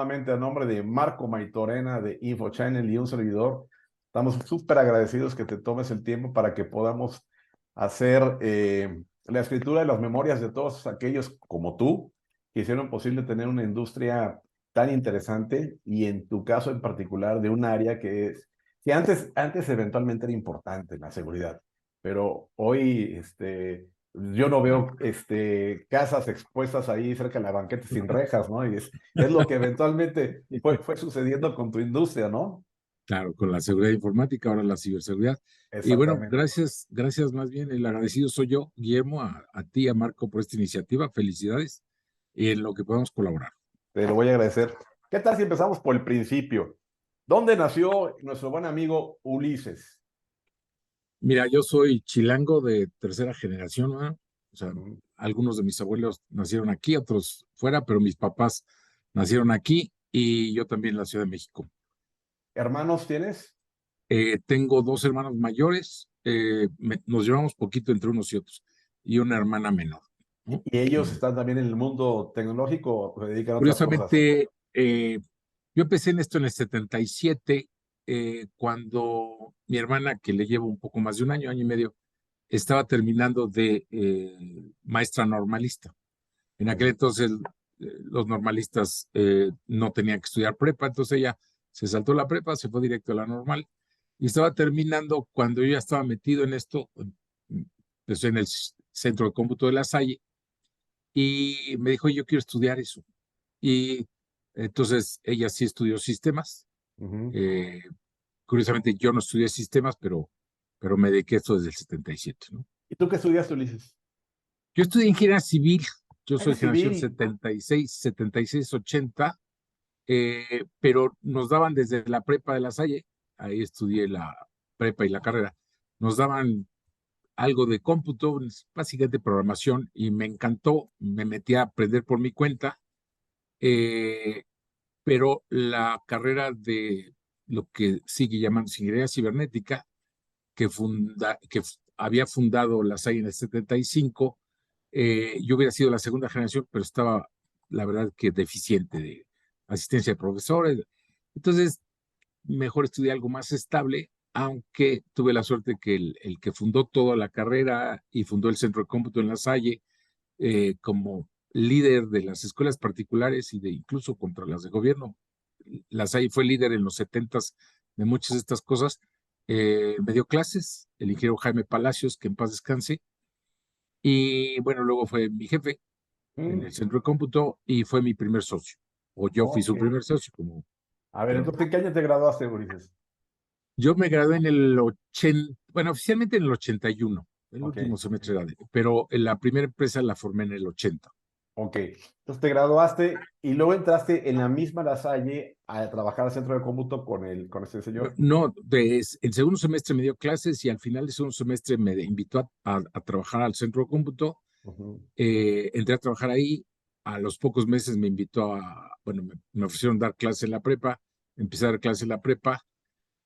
nuevamente a nombre de Marco Maitorena de InfoChannel y un servidor. Estamos súper agradecidos que te tomes el tiempo para que podamos hacer la escritura de las memorias de todos aquellos como tú que hicieron posible tener una industria tan interesante y en tu caso en particular de un área que antes eventualmente era importante, la seguridad, pero hoy yo no veo casas expuestas ahí cerca de la banqueta sin rejas, ¿no? Y es lo que eventualmente fue sucediendo con tu industria, ¿no? Claro, con la seguridad informática, ahora la ciberseguridad. Y bueno, Exactamente. gracias más bien. El agradecido soy yo, Guillermo, a ti, a Marco, por esta iniciativa. Felicidades y en lo que podamos colaborar. Te lo voy a agradecer. ¿Qué tal si empezamos por el principio? ¿Dónde nació nuestro buen amigo Ulises? Mira, yo soy chilango de tercera generación, ¿no? O sea, Ujú. algunos de mis abuelos nacieron aquí, otros fuera, pero mis papás nacieron aquí y yo también en la Ciudad de México. ¿Hermanos tienes? Tengo dos hermanos mayores, nos llevamos poquito entre unos y otros, y una hermana menor, ¿no? ¿Y ellos están también en el mundo tecnológico o se dedican a otras cosas? Curiosamente, yo empecé en esto en el 77, cuando mi hermana, que le llevo un poco más de un año, año y medio, estaba terminando de maestra normalista. En aquel Ujú. entonces los normalistas no tenían que estudiar prepa, entonces ella se saltó la prepa, se fue directo a la normal y estaba terminando cuando yo ya estaba metido en esto, pues en el centro de cómputo de La Salle, y me dijo, yo quiero estudiar eso. Y entonces ella sí estudió sistemas. Ujú. eh, Curiosamente yo no estudié sistemas, pero me dediqué a esto desde el 77, ¿no? ¿Y tú qué estudiaste, Ulises? Yo estudié ingeniería civil, yo soy Eres generación civil. 76, 80, pero nos daban desde la prepa de La Salle, ahí estudié la prepa y la carrera, nos daban algo de cómputo, básicamente programación, y me encantó, me metí a aprender por mi cuenta, eh, pero la carrera de lo que sigue llamando ingeniería cibernética, había fundado La Salle en el 75, yo hubiera sido la segunda generación, pero estaba, la verdad, que deficiente de asistencia de profesores. Entonces, mejor estudié algo más estable, aunque tuve la suerte que el que fundó toda la carrera y fundó el Centro de Cómputo en La Salle, como líder de las escuelas particulares y de incluso contra las de gobierno. La Salle fue líder en los 70 de muchas de estas cosas. Me dio clases, el ingeniero Jaime Palacios, que en paz descanse, y bueno, luego fue mi jefe en Mm. el centro de cómputo y fue mi primer socio, o yo fui Ok. su primer socio, como A ver, quieran entonces, ver. ¿en qué año te graduaste, Ulises? Yo me gradué en el 80, bueno, oficialmente en el 81, el Ok. último semestre era pero en la primera empresa la formé en el 80. Ok, entonces te graduaste y luego entraste en la misma La Salle a trabajar al centro de cómputo con este señor. No, el segundo semestre me dio clases y al final del segundo semestre me invitó a trabajar al centro de cómputo. Ujú. Entré a trabajar ahí. A los pocos meses me invitó bueno, me ofrecieron dar clases en la prepa, empecé a dar clases en la prepa.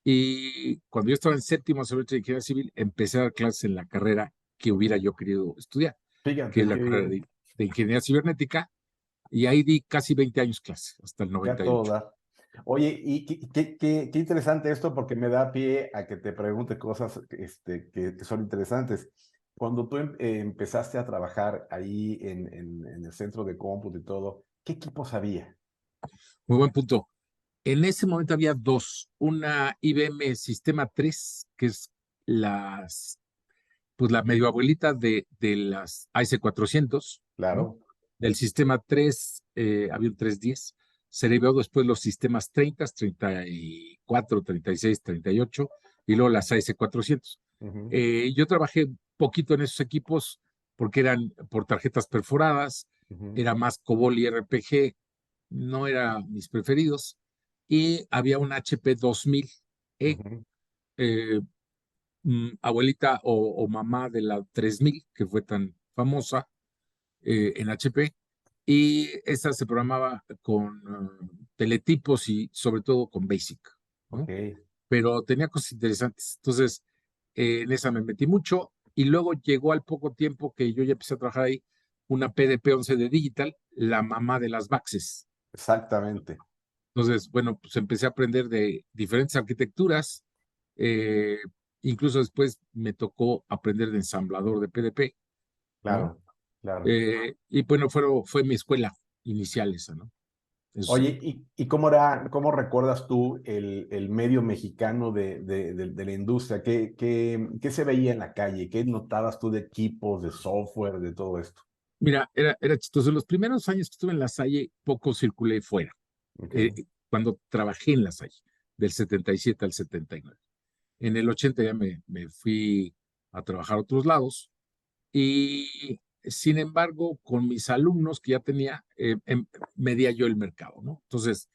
Y cuando yo estaba en séptimo semestre de ingeniería civil, empecé a dar clases en la carrera que hubiera Ujú. yo querido estudiar, que es Fíjate, la qué carrera bien, de ingeniería cibernética, y ahí di casi 20 años clases, hasta el ya 98. toda. Oye, y qué interesante esto porque me da pie a que te pregunte cosas que son interesantes. Cuando tú empezaste a trabajar ahí en el centro de cómputo y todo, ¿qué equipos había? Muy buen punto. En ese momento había dos, una IBM Sistema 3, que es pues la medio abuelita de las AS400, ¿no? Claro. Del Sistema 3 había un 310, se derivó después los sistemas 30, 34, 36, 38 y luego las AS400. Ujú. Yo trabajé poquito en esos equipos porque eran por tarjetas perforadas, Ujú. era más COBOL y RPG, no eran mis preferidos, y había un HP 2000E, Ujú. eh, abuelita o mamá de la 3000 que fue tan famosa en HP, y esa se programaba con teletipos y sobre todo con BASIC, Ok. ¿no? Pero tenía cosas interesantes. Entonces, en esa me metí mucho y luego llegó al poco tiempo que yo ya empecé a trabajar ahí una PDP-11 de Digital, la mamá de las Baxes. Exactamente. Entonces, bueno, pues empecé a aprender de diferentes arquitecturas. eh, Incluso después me tocó aprender de ensamblador de PDP, ¿no? Claro, claro. Y bueno, fue mi escuela inicial esa, ¿no? Es- Oye, ¿y cómo era, cómo recuerdas tú el medio mexicano de la industria? ¿Qué se veía en la calle? ¿Qué notabas tú de equipos, de software, de todo esto? Mira, era chistoso. Los primeros años que estuve en la Salle, poco circulé fuera. Ok, Cuando trabajé en la Salle, del 77 al 79. En el 80 ya me fui a trabajar a otros lados y sin embargo, con mis alumnos que ya tenía, medía yo el mercado, ¿no? Entonces,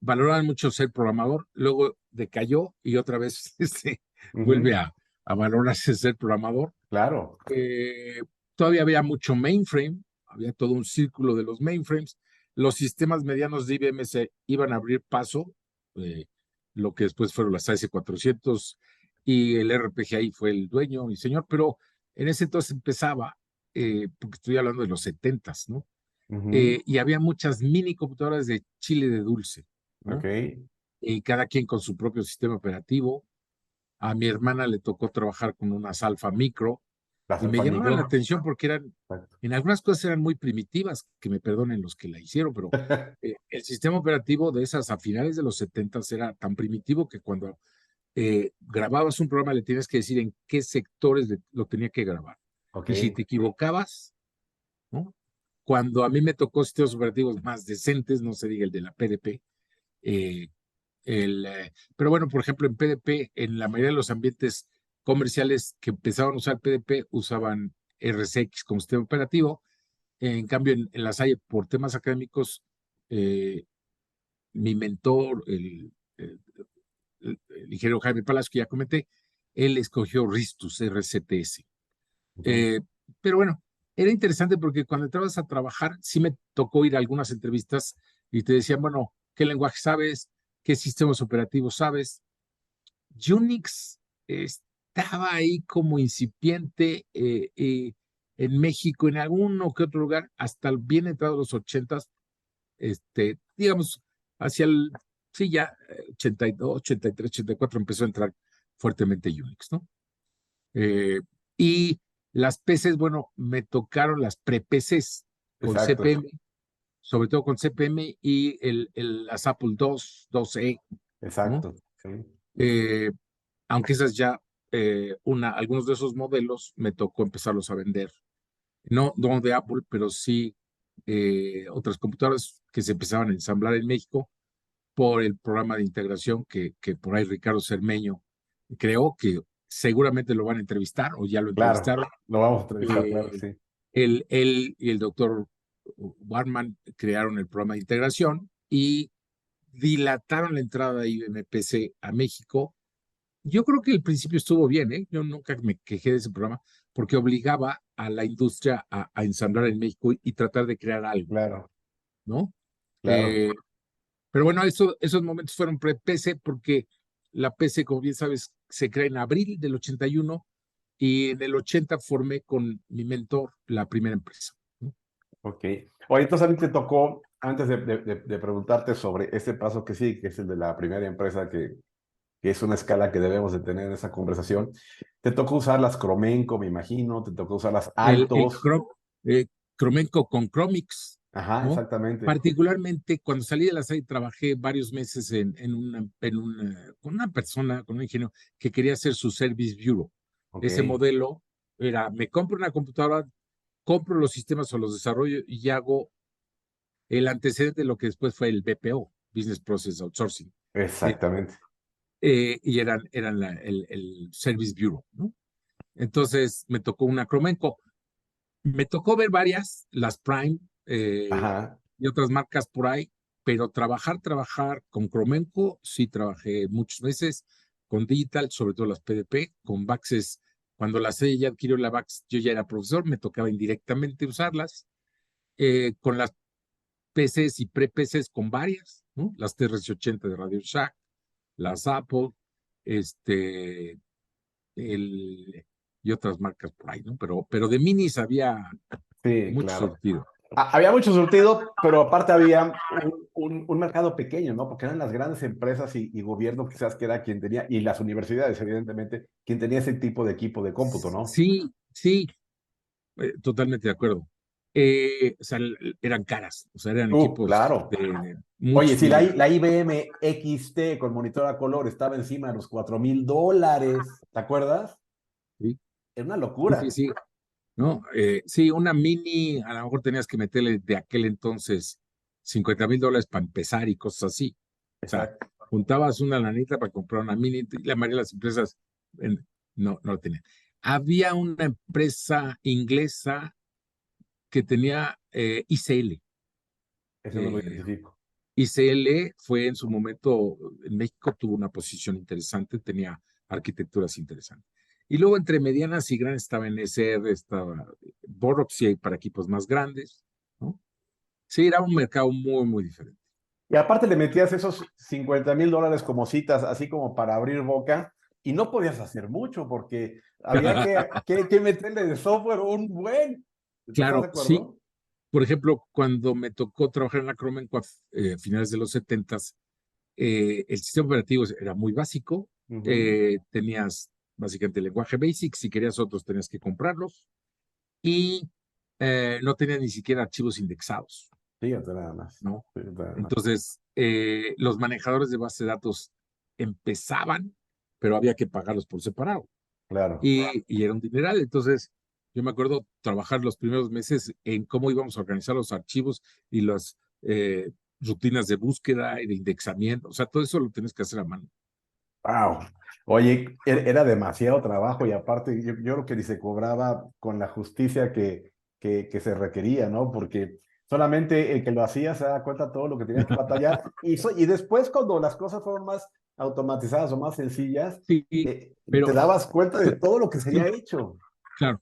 valoraban mucho ser programador, luego decayó y otra vez vuelve ujú, a valorarse ser programador. claro, Eh, Todavía había mucho mainframe, había todo un círculo de los mainframes. Los sistemas medianos de IBM se iban a abrir paso, eh, lo que después fueron las AS400 y el RPGI fue el dueño y señor, pero en ese entonces empezaba, porque estoy hablando de los 70s, ¿no? ujú, Y había muchas mini computadoras de chile de dulce, ok, ¿no? Y cada quien con su propio sistema operativo. A mi hermana le tocó trabajar con unas Alfa Micro, las y me Alfa llamaban la Micro. atención porque Exacto. en algunas cosas eran muy primitivas, que me perdonen los que la hicieron, pero el sistema operativo de esas a finales de los 70 era tan primitivo que cuando grababas un programa le tienes que decir en qué sectores lo tenía que grabar. Ok, Y si te equivocabas, ¿no? Cuando a mí me tocó sistemas operativos más decentes, no se diga el de la PDP, eh, pero bueno, por ejemplo, en PDP, en la mayoría de los ambientes comerciales que empezaban a usar PDP, usaban RCX como sistema operativo. En cambio, en la Salle, por temas académicos, eh, mi mentor, el ingeniero Jaime Palacio, que ya comenté, él escogió Ristus RCTS. ujú, Eh, pero bueno, era interesante porque cuando entrabas a trabajar, sí me tocó ir a algunas entrevistas y te decían, bueno, ¿qué lenguaje sabes? ¿Qué sistemas operativos sabes? Unix estaba ahí como incipiente en México, en alguno que otro lugar, hasta bien entrados los 80s, digamos, hacia el, sí, ya 82, 83, 84 empezó a entrar fuertemente Unix, ¿no? Eh, y las PCs, bueno, me tocaron las pre-PCs con exacto, CPM, sobre todo con CPM y las Apple II, 2E, ¿no? exacto, sí, Eh, Aunque esas ya, algunos de esos modelos me tocó empezarlos a vender. No de Apple, pero sí otras computadoras que se empezaban a ensamblar en México por el programa de integración que por ahí Ricardo Cermeño creó, que seguramente lo van a entrevistar o ya lo claro, entrevistaron. lo vamos a entrevistar, claro, Eh, sí, él y el doctor Warman crearon el programa de integración y dilataron la entrada de IBM-PC a México. Yo creo que el principio estuvo bien, ¿eh? Yo nunca me quejé de ese programa porque obligaba a la industria a ensamblar en México y tratar de crear algo, claro, ¿no? claro, Eh, pero bueno, esos momentos fueron pre-PC porque la PC, como bien sabes, se crea en abril del 81 y en el 80 formé con mi mentor la primera empresa, ¿no? ok. Oye, entonces a mí te tocó, antes de preguntarte sobre este paso que sí, que es el de la primera empresa que es una escala que debemos de tener en esa conversación. Te tocó usar las Cromenco, me imagino, te tocó usar las El Altos. Cromenco con Chromix, Ajá, ¿no? exactamente. Particularmente cuando salí de la SAI, trabajé varios meses con una persona, con un ingeniero que quería hacer su Service Bureau. Ok, Ese modelo era, me compro una computadora, compro los sistemas o los desarrollo y hago el antecedente de lo que después fue el BPO, Business Process Outsourcing. Eh, exactamente. y eran el Service Bureau, ¿no? Entonces me tocó una Cromenco. Me tocó ver varias, las Prime Ajá, y otras marcas por ahí, pero trabajar con Cromenco, sí trabajé muchos meses, con Digital, sobre todo las PDP, con Baxes. Cuando la serie ya adquirió la Vax, yo ya era profesor, me tocaba indirectamente usarlas, con las PCs y pre-PCs con varias, ¿no? Las TRS-80 de Radio Shack, las Apple, este, y otras marcas por ahí, ¿no? Pero de minis había sí, mucho claro. surtido. Había mucho surtido, pero aparte había un mercado pequeño, ¿no? Porque eran las grandes empresas y gobierno quizás que era quien tenía, y las universidades, evidentemente, quien tenía ese tipo de equipo de cómputo, ¿no? Sí, sí, totalmente de acuerdo. O sea, eran caras, o sea, eran equipos Claro. de Oye, muchos si miles. la IBM XT con monitor a color estaba encima de los $4,000, ¿te acuerdas? Sí, Era una sí, sí, locura. sí, ¿no? Sí, una mini, a lo mejor tenías que meterle de aquel entonces $50,000 para empezar y cosas así. O sea, Exacto. juntabas una lanita para comprar una mini y la mayoría de las empresas no lo tenían. Había una empresa inglesa que tenía ICL. Ese no lo Eh, identifico. ICL fue en su momento, en México tuvo una posición interesante, tenía arquitecturas interesantes. Y luego entre medianas y grandes estaba NSR, estaba Boroxy para equipos más grandes, ¿no? Sí, era un mercado muy, muy diferente. Y aparte le metías esos $50,000 como citas, así como para abrir boca, y no podías hacer mucho porque había que meterle de software un buen. ¿Estás de Claro, sí. acuerdo? Por ejemplo, cuando me tocó trabajar en la Cromenco a finales de los 70, el sistema operativo era muy básico. Ujú. Tenías básicamente el lenguaje BASIC, si querías otros tenías que comprarlos y no tenía ni siquiera archivos indexados, Fíjate nada más. ¿no? Fíjate nada más. Entonces, los manejadores de base de datos empezaban, pero había que pagarlos por separado Claro. y era un dineral. Entonces, yo me acuerdo trabajar los primeros meses en cómo íbamos a organizar los archivos y las rutinas de búsqueda y de indexamiento. O sea, todo eso lo tienes que hacer a mano. Wow. Oye, era demasiado trabajo y aparte yo creo que ni se cobraba con la justicia que se requería, ¿no? Porque solamente el que lo hacía se daba cuenta de todo lo que tenía que batallar. Y después cuando las cosas fueron más automatizadas o más sencillas, Sí, te pero dabas cuenta de todo lo que se sí, había hecho. claro.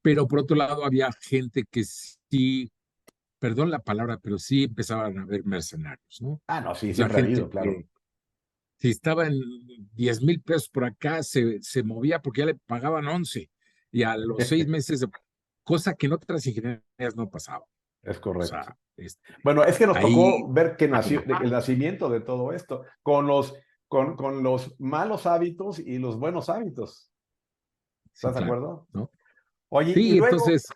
Pero por otro lado, había gente que sí, perdón la palabra, pero sí empezaban a haber mercenarios, ¿no? Ah, no, sí, O sea, siempre ha gente habido, claro. que si estaba en 10,000 pesos por acá, se movía porque ya le pagaban 11 y a los 6 meses, cosa que en otras ingenierías no pasaba. Es O correcto. sea, Bueno, es que nos ahí tocó ver que nació cambia. el nacimiento de todo esto, con los malos hábitos y los buenos hábitos. Sí, ¿Estás de claro, acuerdo? ¿no? Oye, y Sí, luego, entonces,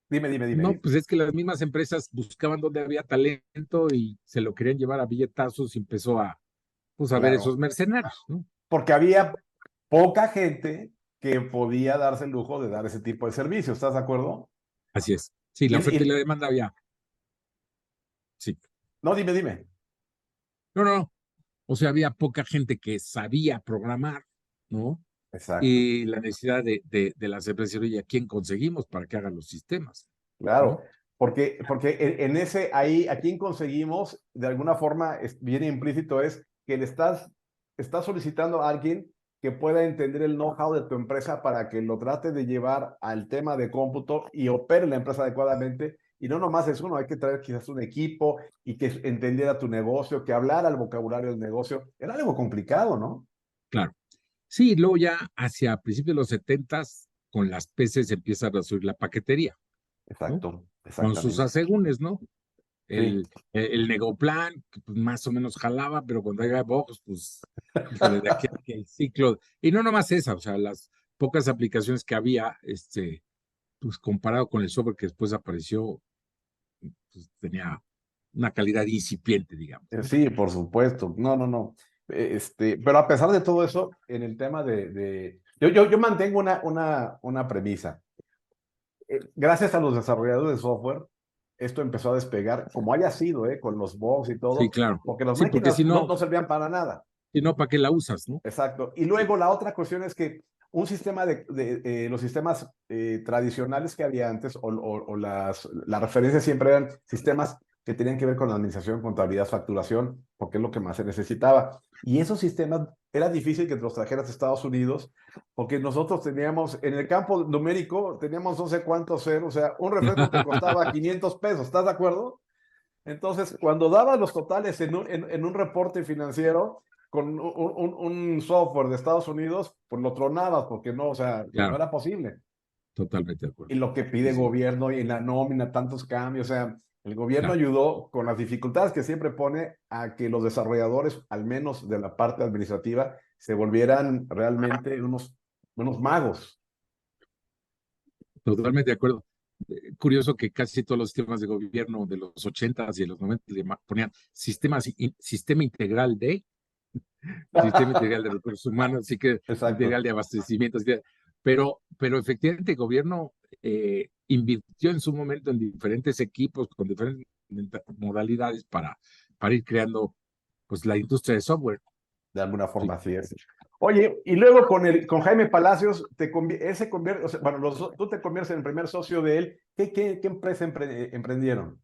dime. no, pues es que las mismas empresas buscaban donde había talento y se lo querían llevar a billetazos y empezó pues, a ver esos Claro, mercenarios, ¿no? porque había poca gente que podía darse el lujo de dar ese tipo de servicio, ¿estás de acuerdo? Así es. Sí, Y, la oferta y la y- demanda había, sí. no, dime. No, no, no. O sea, había poca gente que sabía programar, ¿no? Exacto, Y la necesidad de las empresas, oye, ¿a quién conseguimos para que hagan los sistemas? claro, ¿No? porque en ese, ahí, a quien conseguimos, de alguna forma, viene implícito, es que estás solicitando a alguien que pueda entender el know-how de tu empresa para que lo trate de llevar al tema de cómputo y opere la empresa adecuadamente. Y no nomás es uno, hay que traer quizás un equipo y que entendiera tu negocio, que hablara el vocabulario del negocio. Era algo complicado, ¿no? Claro. Sí, luego ya hacia principios de los 70, con las PCs empieza a subir la paquetería, ¿no? Exacto, Con sus exactamente. asegúnes, ¿no? Sí. El Negoplan, que pues más o menos jalaba, pero cuando hay box, pues, híjole, de aquí a que el ciclo, y no nomás esa, o sea, las pocas aplicaciones que había, pues comparado con el software que después apareció, pues tenía una calidad incipiente, digamos, ¿no? Sí, por supuesto. No. Pero a pesar de todo eso, en el tema yo mantengo una premisa. Gracias a los desarrolladores de software, esto empezó a despegar, como haya sido, con los bugs y Sí, todo, claro. porque las Sí, porque máquinas si no, no, no servían para nada. si no, ¿para qué la usas, no? Exacto. Y luego la otra cuestión es que un sistema los sistemas tradicionales que había antes, o las referencias siempre eran sistemas que tenían que ver con la administración, contabilidad, facturación, porque es lo que más se necesitaba. Y esos sistemas era difícil que te los trajeras a Estados Unidos, porque nosotros teníamos, en el campo numérico, teníamos no sé cuántos ceros, o sea, un refresco te costaba $500, ¿estás de acuerdo? Entonces, cuando dabas los totales en un reporte financiero con un software de Estados Unidos, pues lo tronabas porque no, o sea, no Claro. era posible. totalmente de y acuerdo. lo que pide Sí, el sí, gobierno y en la nómina, tantos cambios. O sea, el gobierno claro, ayudó con las dificultades que siempre pone a que los desarrolladores, al menos de la parte administrativa, se volvieran realmente unos magos. totalmente de acuerdo. Curioso que casi todos los sistemas de gobierno de los 80s y de los 90 le ponían sistema integral sistema integral de recursos humanos, así que integral Exacto. de abastecimiento, así pero efectivamente el gobierno invirtió en su momento en diferentes equipos con diferentes modalidades para ir creando pues la industria de software. De alguna Sí. forma, así es. Oye, y luego con Jaime Palacios, él se convierte, o sea, bueno, tú te conviertes en el primer socio de él. ¿Qué empresa emprendieron?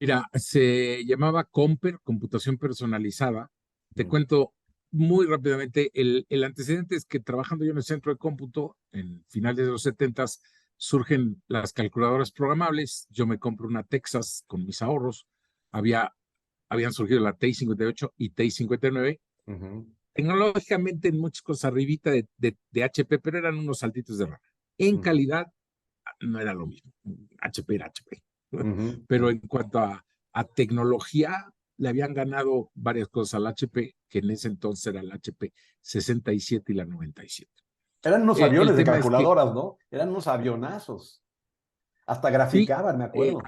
Mira, se llamaba Comper, computación personalizada. Te Mm, cuento muy rápidamente, el antecedente es que trabajando yo en el centro de cómputo, en finales de los 70s, surgen las calculadoras programables. Yo me compro una Texas con mis ahorros. Habían surgido la TI 58 y TI 59. ujú, Tecnológicamente en muchas cosas arribita de HP, pero eran unos saltitos de rama. En ujú, calidad no era lo mismo. HP era HP. ujú, Pero ujú. en cuanto a tecnología, le habían ganado varias cosas al HP, que en ese entonces era el HP 67 y la 97. Eran unos El aviones de tema es que, calculadoras, ¿no? Eran unos avionazos. Hasta sí, graficaban, me eh, acuerdo.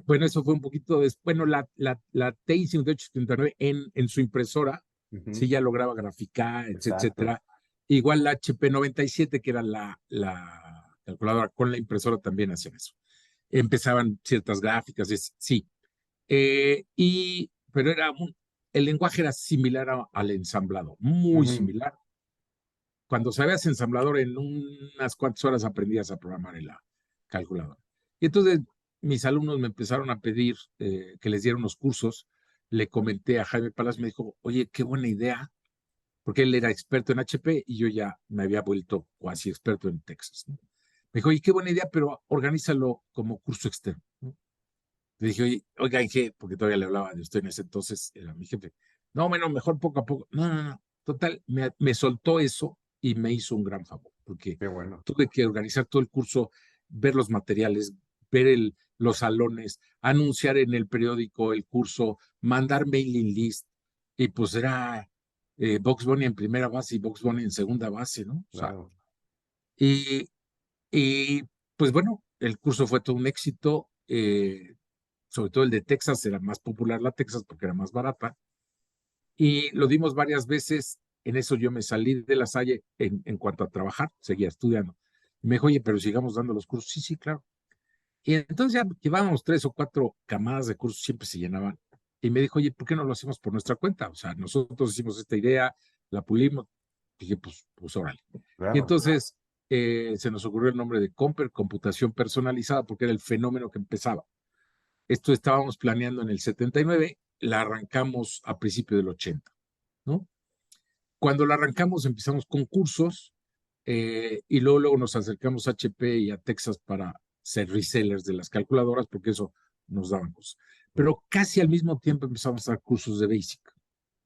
bueno, eso fue un poquito después. Bueno, la TI 5879 en su impresora, sí Ujú, ya lograba graficar, exacto. etcétera. Igual la HP 97, que era la calculadora con la impresora, también hacían eso. Empezaban ciertas gráficas, sí. Pero el lenguaje era similar al ensamblado, muy Ujú, similar. Cuando sabías ensamblador, en unas cuantas horas aprendías a programar en la calculadora. Y entonces mis alumnos me empezaron a pedir que les diera unos cursos. Le comenté a Jaime Palas, me dijo, oye, qué buena idea, porque él era experto en HP y yo ya me había vuelto cuasi experto en Texas, ¿no? Me dijo, oye, qué buena idea, pero organízalo como curso externo, ¿no? Le dije, oye, oiga, ¿qué? Porque todavía le hablaba de usted en ese entonces, era mi jefe. No, bueno, mejor poco a poco. No, no, no. Total, me soltó eso y me hizo un gran favor, porque qué bueno. tuve que organizar todo el curso, ver los materiales, ver los salones, anunciar en el periódico el curso, mandar mailing list, y pues era Bugs Bunny en primera base y Bugs Bunny en segunda base, ¿no? O sea, Claro. y, y pues bueno, el curso fue todo un éxito. Sobre todo el de Texas, era más popular la Texas porque era más barata, y lo dimos varias veces. En eso yo me salí de la Salle en cuanto a trabajar, seguía estudiando. Y me dijo, oye, pero sigamos dando los cursos. Sí, sí, claro. Y entonces ya llevábamos 3 o 4 camadas de cursos, siempre se llenaban. Y me dijo, oye, ¿por qué no lo hacemos por nuestra cuenta? O sea, nosotros hicimos esta idea, la pulimos. Dije, pues órale. Y Claro. entonces se nos ocurrió el nombre de Comper, computación personalizada, porque era el fenómeno que empezaba. Esto estábamos planeando en el 79, la arrancamos a principios del 80, ¿no? Cuando la arrancamos empezamos con cursos y luego nos acercamos a HP y a Texas para ser resellers de las calculadoras porque eso nos daban cosas. Pero casi al mismo tiempo empezamos a dar cursos de Basic,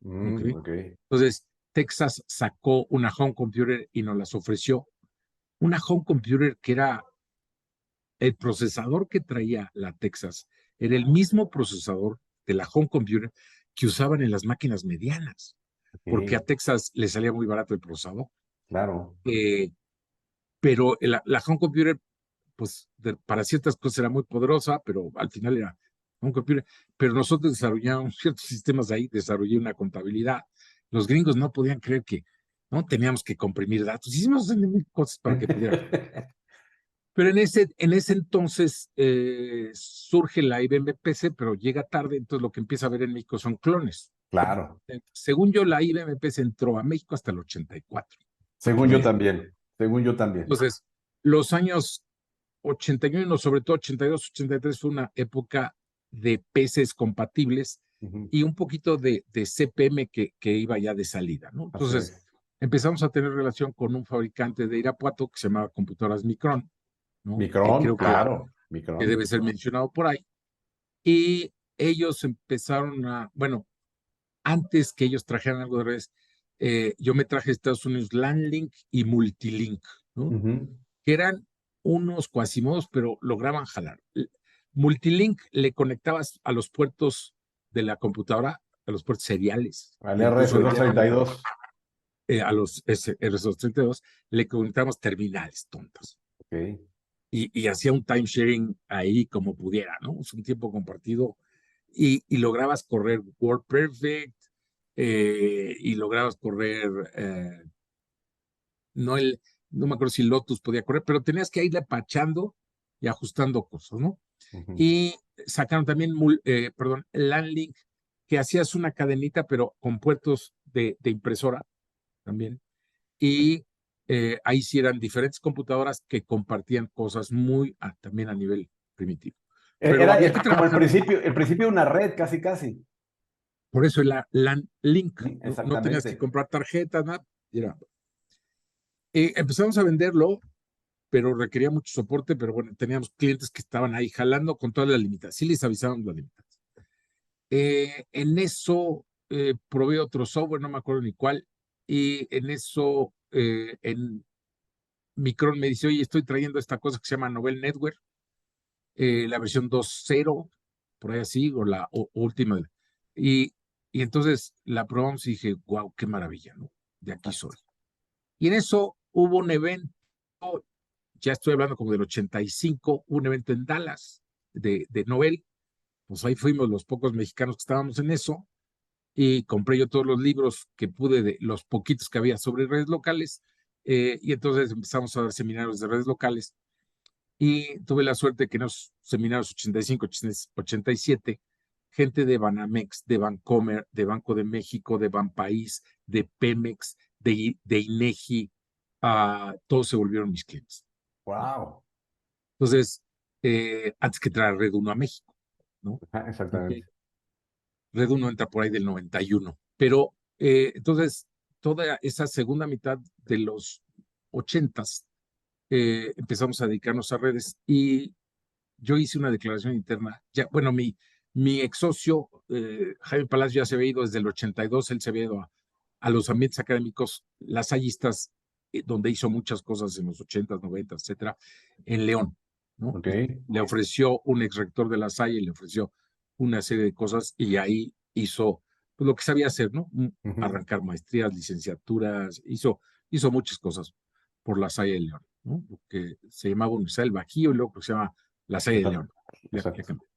¿ok? Ok. Entonces, Texas sacó una home computer y nos las ofreció. Una home computer que era el procesador que traía la Texas, era el mismo procesador de la home computer que usaban en las máquinas medianas, porque a Ok, Texas le salía muy barato el procesador. claro. Eh, pero la home computer, pues para ciertas cosas era muy poderosa, pero al final era home computer. Pero nosotros desarrollamos ciertos sistemas ahí, desarrollé una contabilidad. Los gringos no podían creer que no teníamos que comprimir datos. Hicimos mil cosas para que pudiera. Pero en ese entonces surge la IBM PC, pero llega tarde, entonces lo que empieza a ver en México son clones. Claro. Según yo, la IBM PC entró a México hasta el 84. Según yo ¿No? también. Según yo también. Entonces, los años 81, sobre todo 82, 83, fue una época de PCs compatibles Ujú, y un poquito de CPM que iba ya de salida, ¿no? así Entonces, es. empezamos a tener relación con un fabricante de Irapuato que se llamaba Computadoras Micron, ¿no? Que Micron, creo claro. que Micron. debe ser mencionado por ahí. Y ellos empezaron bueno, antes que ellos trajeran algo de redes, yo me traje a Estados Unidos LandLink y Multilink. ¿no? Ujú. Que eran unos cuasimodos, pero lograban jalar. Multilink le conectabas a los puertos de la computadora, a los puertos seriales, Al incluso RS-232. a los RS-232, le conectamos terminales tontas. Ok. Y hacía un time sharing ahí como pudiera, ¿no? Es un tiempo compartido y lograbas correr WordPerfect y lograbas correr, no, no me acuerdo si Lotus podía correr, pero tenías que irle pachando y ajustando cosas, ¿no? Ujú. Y sacaron también, perdón, LandLink, que hacías una cadenita, pero con puertos de impresora también. Y ahí sí eran diferentes computadoras que compartían cosas muy también a nivel primitivo. Pero había que Como trabajar, el principio de una red, casi, casi. por eso la LandLink, no tenías que Exactamente. comprar tarjetas, nada. Era, empezamos a venderlo, pero requería mucho soporte, pero bueno, teníamos clientes que estaban ahí jalando con todas las limitaciones. Sí les avisaban las limitaciones. En eso probé otro software, no me acuerdo ni cuál, y en eso, en Micron me dice, oye, estoy trayendo esta cosa que se llama Novell Network, la versión 2.0, por ahí así, o la última. Y, y entonces la probamos y dije, wow, qué maravilla, ¿no? De aquí soy. Y en eso hubo un evento, ya estoy hablando como del 85, un evento en Dallas de Novell, pues ahí fuimos los pocos mexicanos que estábamos en eso, y compré yo todos los libros que pude de los poquitos que había sobre redes locales, y entonces empezamos a dar seminarios de redes locales, y tuve la suerte que en los seminarios 85, 87, gente de Banamex, de Bancomer, de Banco de México, de Banpaís, de Pemex, de INEGI, todos se volvieron mis clientes. Wow. Entonces, antes que traer Red 1 a México, ¿no? Exactamente. Red 1 entra por ahí del 91. Pero entonces, toda esa segunda mitad de los 80s empezamos a dedicarnos a redes y yo hice una declaración interna. Ya, bueno, mi ex socio, Jaime Palacio, ya se había ido desde el 82, él se había ido a los ambientes académicos lasallistas, donde hizo muchas cosas en los 80s, 90s, etcétera, en León, ¿no? Ok. Le ofreció un ex rector de La Salle, le ofreció una serie de cosas y ahí hizo pues, lo que sabía hacer, ¿no? Ujú. Arrancar maestrías, licenciaturas, hizo muchas cosas por La Salle de León, ¿no? Lo que se llamaba Universidad del Bajío y luego que se llama La Salle de Exacto. León. Ya Exacto. cambió.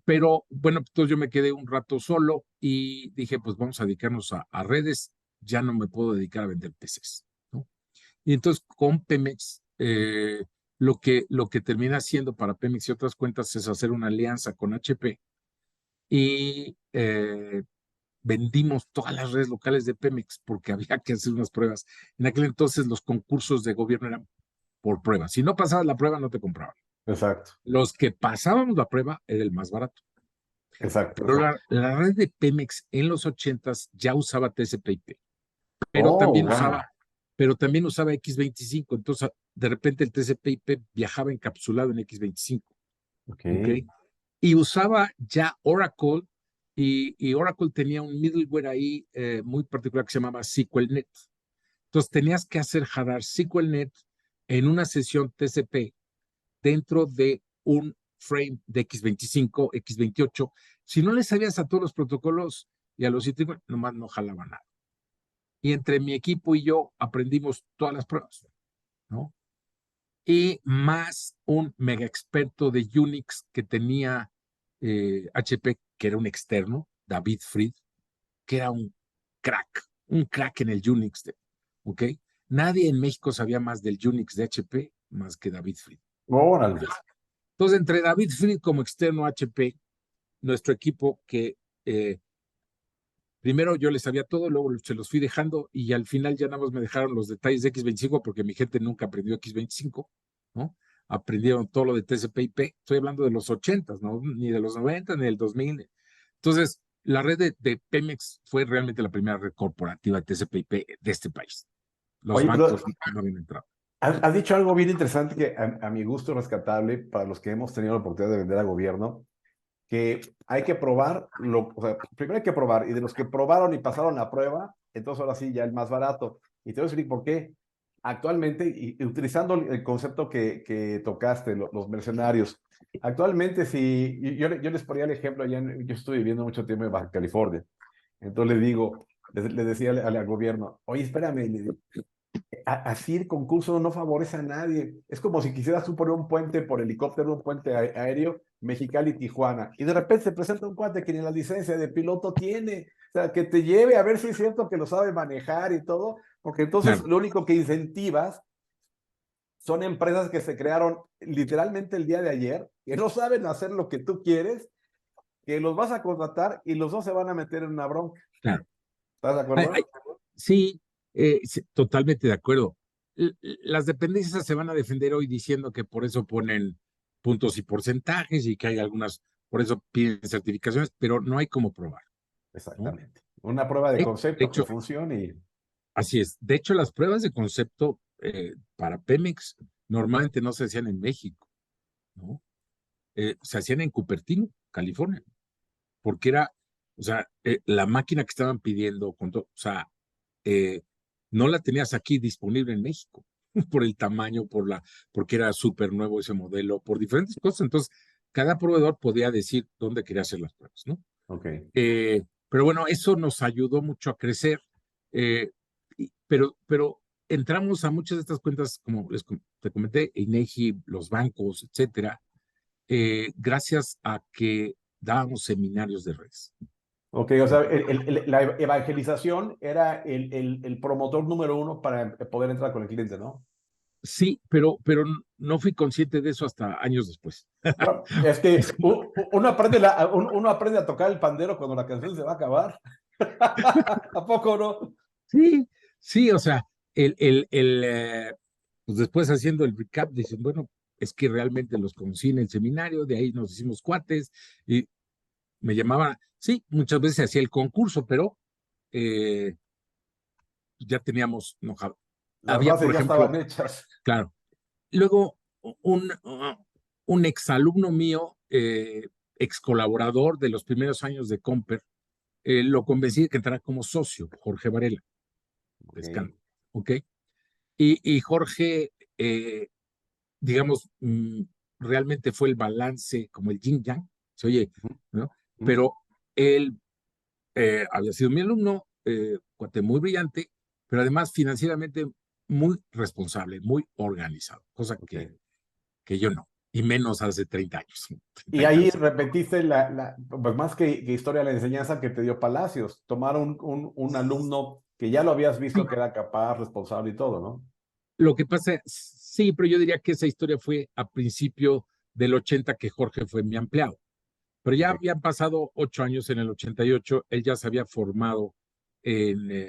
Pero bueno, entonces yo me quedé un rato solo y dije, pues vamos a dedicarnos a redes, ya no me puedo dedicar a vender PCs, ¿no? Y entonces con Pemex, lo que termina haciendo para Pemex y otras cuentas es hacer una alianza con HP y vendimos todas las redes locales de Pemex porque había que hacer unas pruebas. En aquel entonces los concursos de gobierno eran por prueba. Si no pasabas la prueba, no te compraban. Exacto. Los que pasábamos la prueba era el más barato. Exacto. Pero la red de Pemex en los 80s ya usaba TCP/IP, pero Oh, también wow. usaba, pero también usaba X25. Entonces, de repente el TCP/IP viajaba encapsulado en X25. Ok. ¿Ok? Y usaba ya Oracle, y Oracle tenía un middleware ahí muy particular que se llamaba SQLNet. Entonces, tenías que hacer jalar SQLNet en una sesión TCP dentro de un frame de X25, X28. Si no le sabías a todos los protocolos y a los sitios, nomás no jalaba nada. Y entre mi equipo y yo aprendimos todas las pruebas, ¿no? Y más un mega experto de Unix que tenía HP, que era un externo, David Fried, que era un crack en el Unix, ¿ok? Nadie en México sabía más del Unix de HP más que David Fried. Órale. Entonces, entre David Fried como externo HP, nuestro equipo que primero yo les sabía todo, luego se los fui dejando y al final ya nada más me dejaron los detalles de X25 porque mi gente nunca aprendió X25, ¿no? Aprendieron todo lo de TCP/IP. Estoy hablando de los 80, ¿no? Ni de los 90, ni del 2000. Entonces, la red de Pemex fue realmente la primera red corporativa de TCP/IP de este país. Los Oye, pero bancos no habían entrado. has dicho algo bien interesante que a mi gusto es rescatable para los que hemos tenido la oportunidad de vender a gobierno, que hay que probar, o sea, primero hay que probar, y de los que probaron y pasaron la prueba, entonces ahora sí ya el más barato. Y te voy a decir por qué. actualmente, y utilizando el concepto que tocaste, los mercenarios, actualmente si yo les ponía el ejemplo, yo estuve viviendo mucho tiempo en Baja California, entonces le digo, le decía al gobierno, oye, espérame, así el concurso no favorece a nadie. Es como si quisieras tú poner un puente por helicóptero, un puente aéreo, Mexicali-Tijuana, y de repente se presenta un cuate que ni la licencia de piloto tiene. O sea, que te lleve a ver si es cierto que lo sabe manejar y todo, porque entonces Claro, lo único que incentivas son empresas que se crearon literalmente el día de ayer, que no saben hacer lo que tú quieres, que los vas a contratar y los dos se van a meter en una bronca. claro. ¿Estás de acuerdo? Sí, sí, totalmente de acuerdo. Las dependencias se van a defender hoy diciendo que por eso ponen puntos y porcentajes y que hay algunas, por eso piden certificaciones, pero no hay cómo probar, ¿no? Exactamente. Una prueba de De concepto que hecho, funcione y así es. De hecho, las pruebas de concepto para Pemex normalmente no se hacían en México, ¿no? Se hacían en Cupertino, California, porque era, o sea, la máquina que estaban pidiendo, o sea, eh, no la tenías aquí disponible en México, por el tamaño, porque era súper nuevo ese modelo, por diferentes cosas. Entonces, cada proveedor podía decir dónde quería hacer las pruebas, ¿no? ok. Pero bueno, eso nos ayudó mucho a crecer, eh, pero entramos a muchas de estas cuentas, como te comenté, INEGI, los bancos, etcétera, gracias a que dábamos seminarios de redes. Ok, o sea, la evangelización era el promotor número uno para poder entrar con el cliente, ¿no? Sí, pero no fui consciente de eso hasta años después. Bueno, es Es que como, uno aprende a tocar el pandero cuando la canción se va a acabar. ¿A poco no? sí, sí, o sea, pues después haciendo el recap, dicen, bueno, es que realmente los conocí en el seminario, de ahí nos hicimos cuates y me llamaban, sí, muchas veces hacía el concurso, pero eh, ya teníamos, no, Las había, bases por ya ejemplo, estaban hechas. claro, luego un exalumno mío, ex colaborador de los primeros años de Comper, lo convencí de que entrara como socio, Jorge Varela, de Ok. Scan, ¿ok? Y Jorge, digamos, realmente fue el balance, como el yin yang, se oye, Ujú, ¿no? ujú. Pero él había sido mi alumno, cuate muy brillante, pero además financieramente muy responsable, muy organizado, cosa Ok. que yo no, y menos hace 30 años, Y 30 y ahí tantos. repetiste pues más que historia de la enseñanza que te dio Palacios. Tomar un alumno que ya lo habías Sí, visto que era capaz, responsable y todo, ¿no? lo que pasa, sí, pero yo diría que esa historia fue a principio del 80 que Jorge fue mi empleado. Pero ya Ok. habían pasado 8 años en el 88, él ya se había formado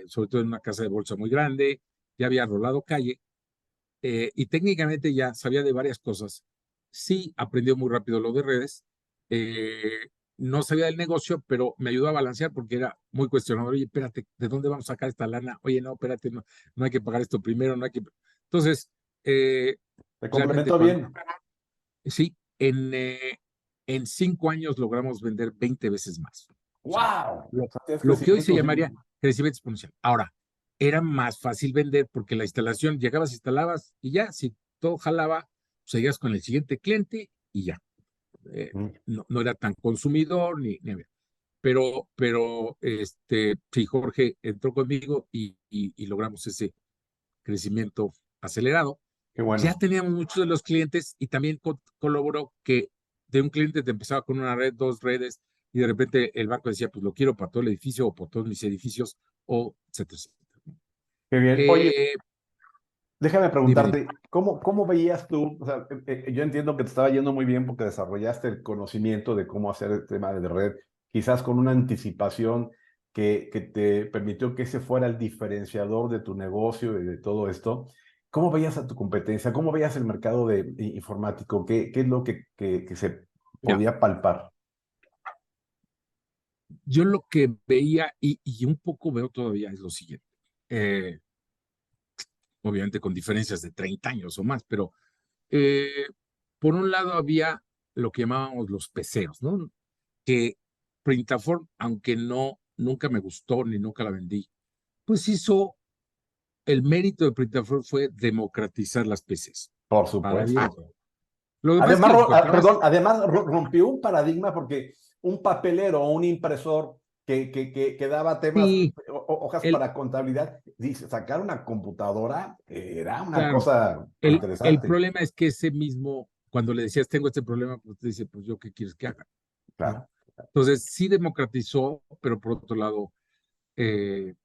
sobre todo en una casa de bolsa muy grande, ya había rolado calle y técnicamente ya sabía de varias cosas. Sí, aprendió muy rápido lo de redes, no sabía del negocio, pero me ayudó a balancear porque era muy cuestionador. Oye, espérate, ¿de dónde vamos a sacar esta lana? Oye, no, espérate, no, no hay que pagar esto primero, no hay que... Entonces, eh, Te realmente complementó cuando... bien. Sí, en 5 años logramos vender 20 veces más. O sea, ¡Wow! O lo, sea, tienes lo que hoy se crecimiento llamaría sin... crecimiento exponencial. Ahora, era más fácil vender porque la instalación, llegabas, instalabas y ya, si todo jalaba, seguías con el siguiente cliente y ya. Mm. No era tan consumidor ni había. Pero sí, Jorge entró conmigo y logramos ese crecimiento acelerado. Qué Ya bueno. teníamos muchos de los clientes y también colaboró que de un cliente te empezaba con una red, dos redes, y de repente el banco decía, pues lo quiero para todo el edificio o por todos mis edificios, o etcétera, etcétera. Qué bien. Oye, Eh, déjame dime. preguntarte, ¿cómo veías tú? O sea, yo entiendo que te estaba yendo muy bien porque desarrollaste el conocimiento de cómo hacer el tema de red, quizás con una anticipación que te permitió que ese fuera el diferenciador de tu negocio y de todo esto. ¿Cómo veías a tu competencia? ¿Cómo veías el mercado informático? ¿Qué es lo que se Ya, podía palpar? yo lo que veía y un poco veo todavía es lo siguiente. Eh, Obviamente con diferencias de 30 años o más, pero eh, por un lado había lo que llamábamos los peceros, ¿no? Que Printaform, aunque nunca me gustó ni nunca la vendí, pues hizo el mérito de Printaflor fue democratizar las PCs, Por para bien. supuesto. Lo demás es que Además, lo encontrabas, perdón, además rompió un paradigma porque un papelero o un impresor que daba temas, sí, hojas el, para contabilidad, dice, sacar una computadora era una claro, cosa el interesante. problema es que ese mismo, cuando le decías, tengo este problema, pues te dice, pues yo qué quieres que haga, ¿no? Claro. Entonces sí democratizó, pero por otro lado, eh,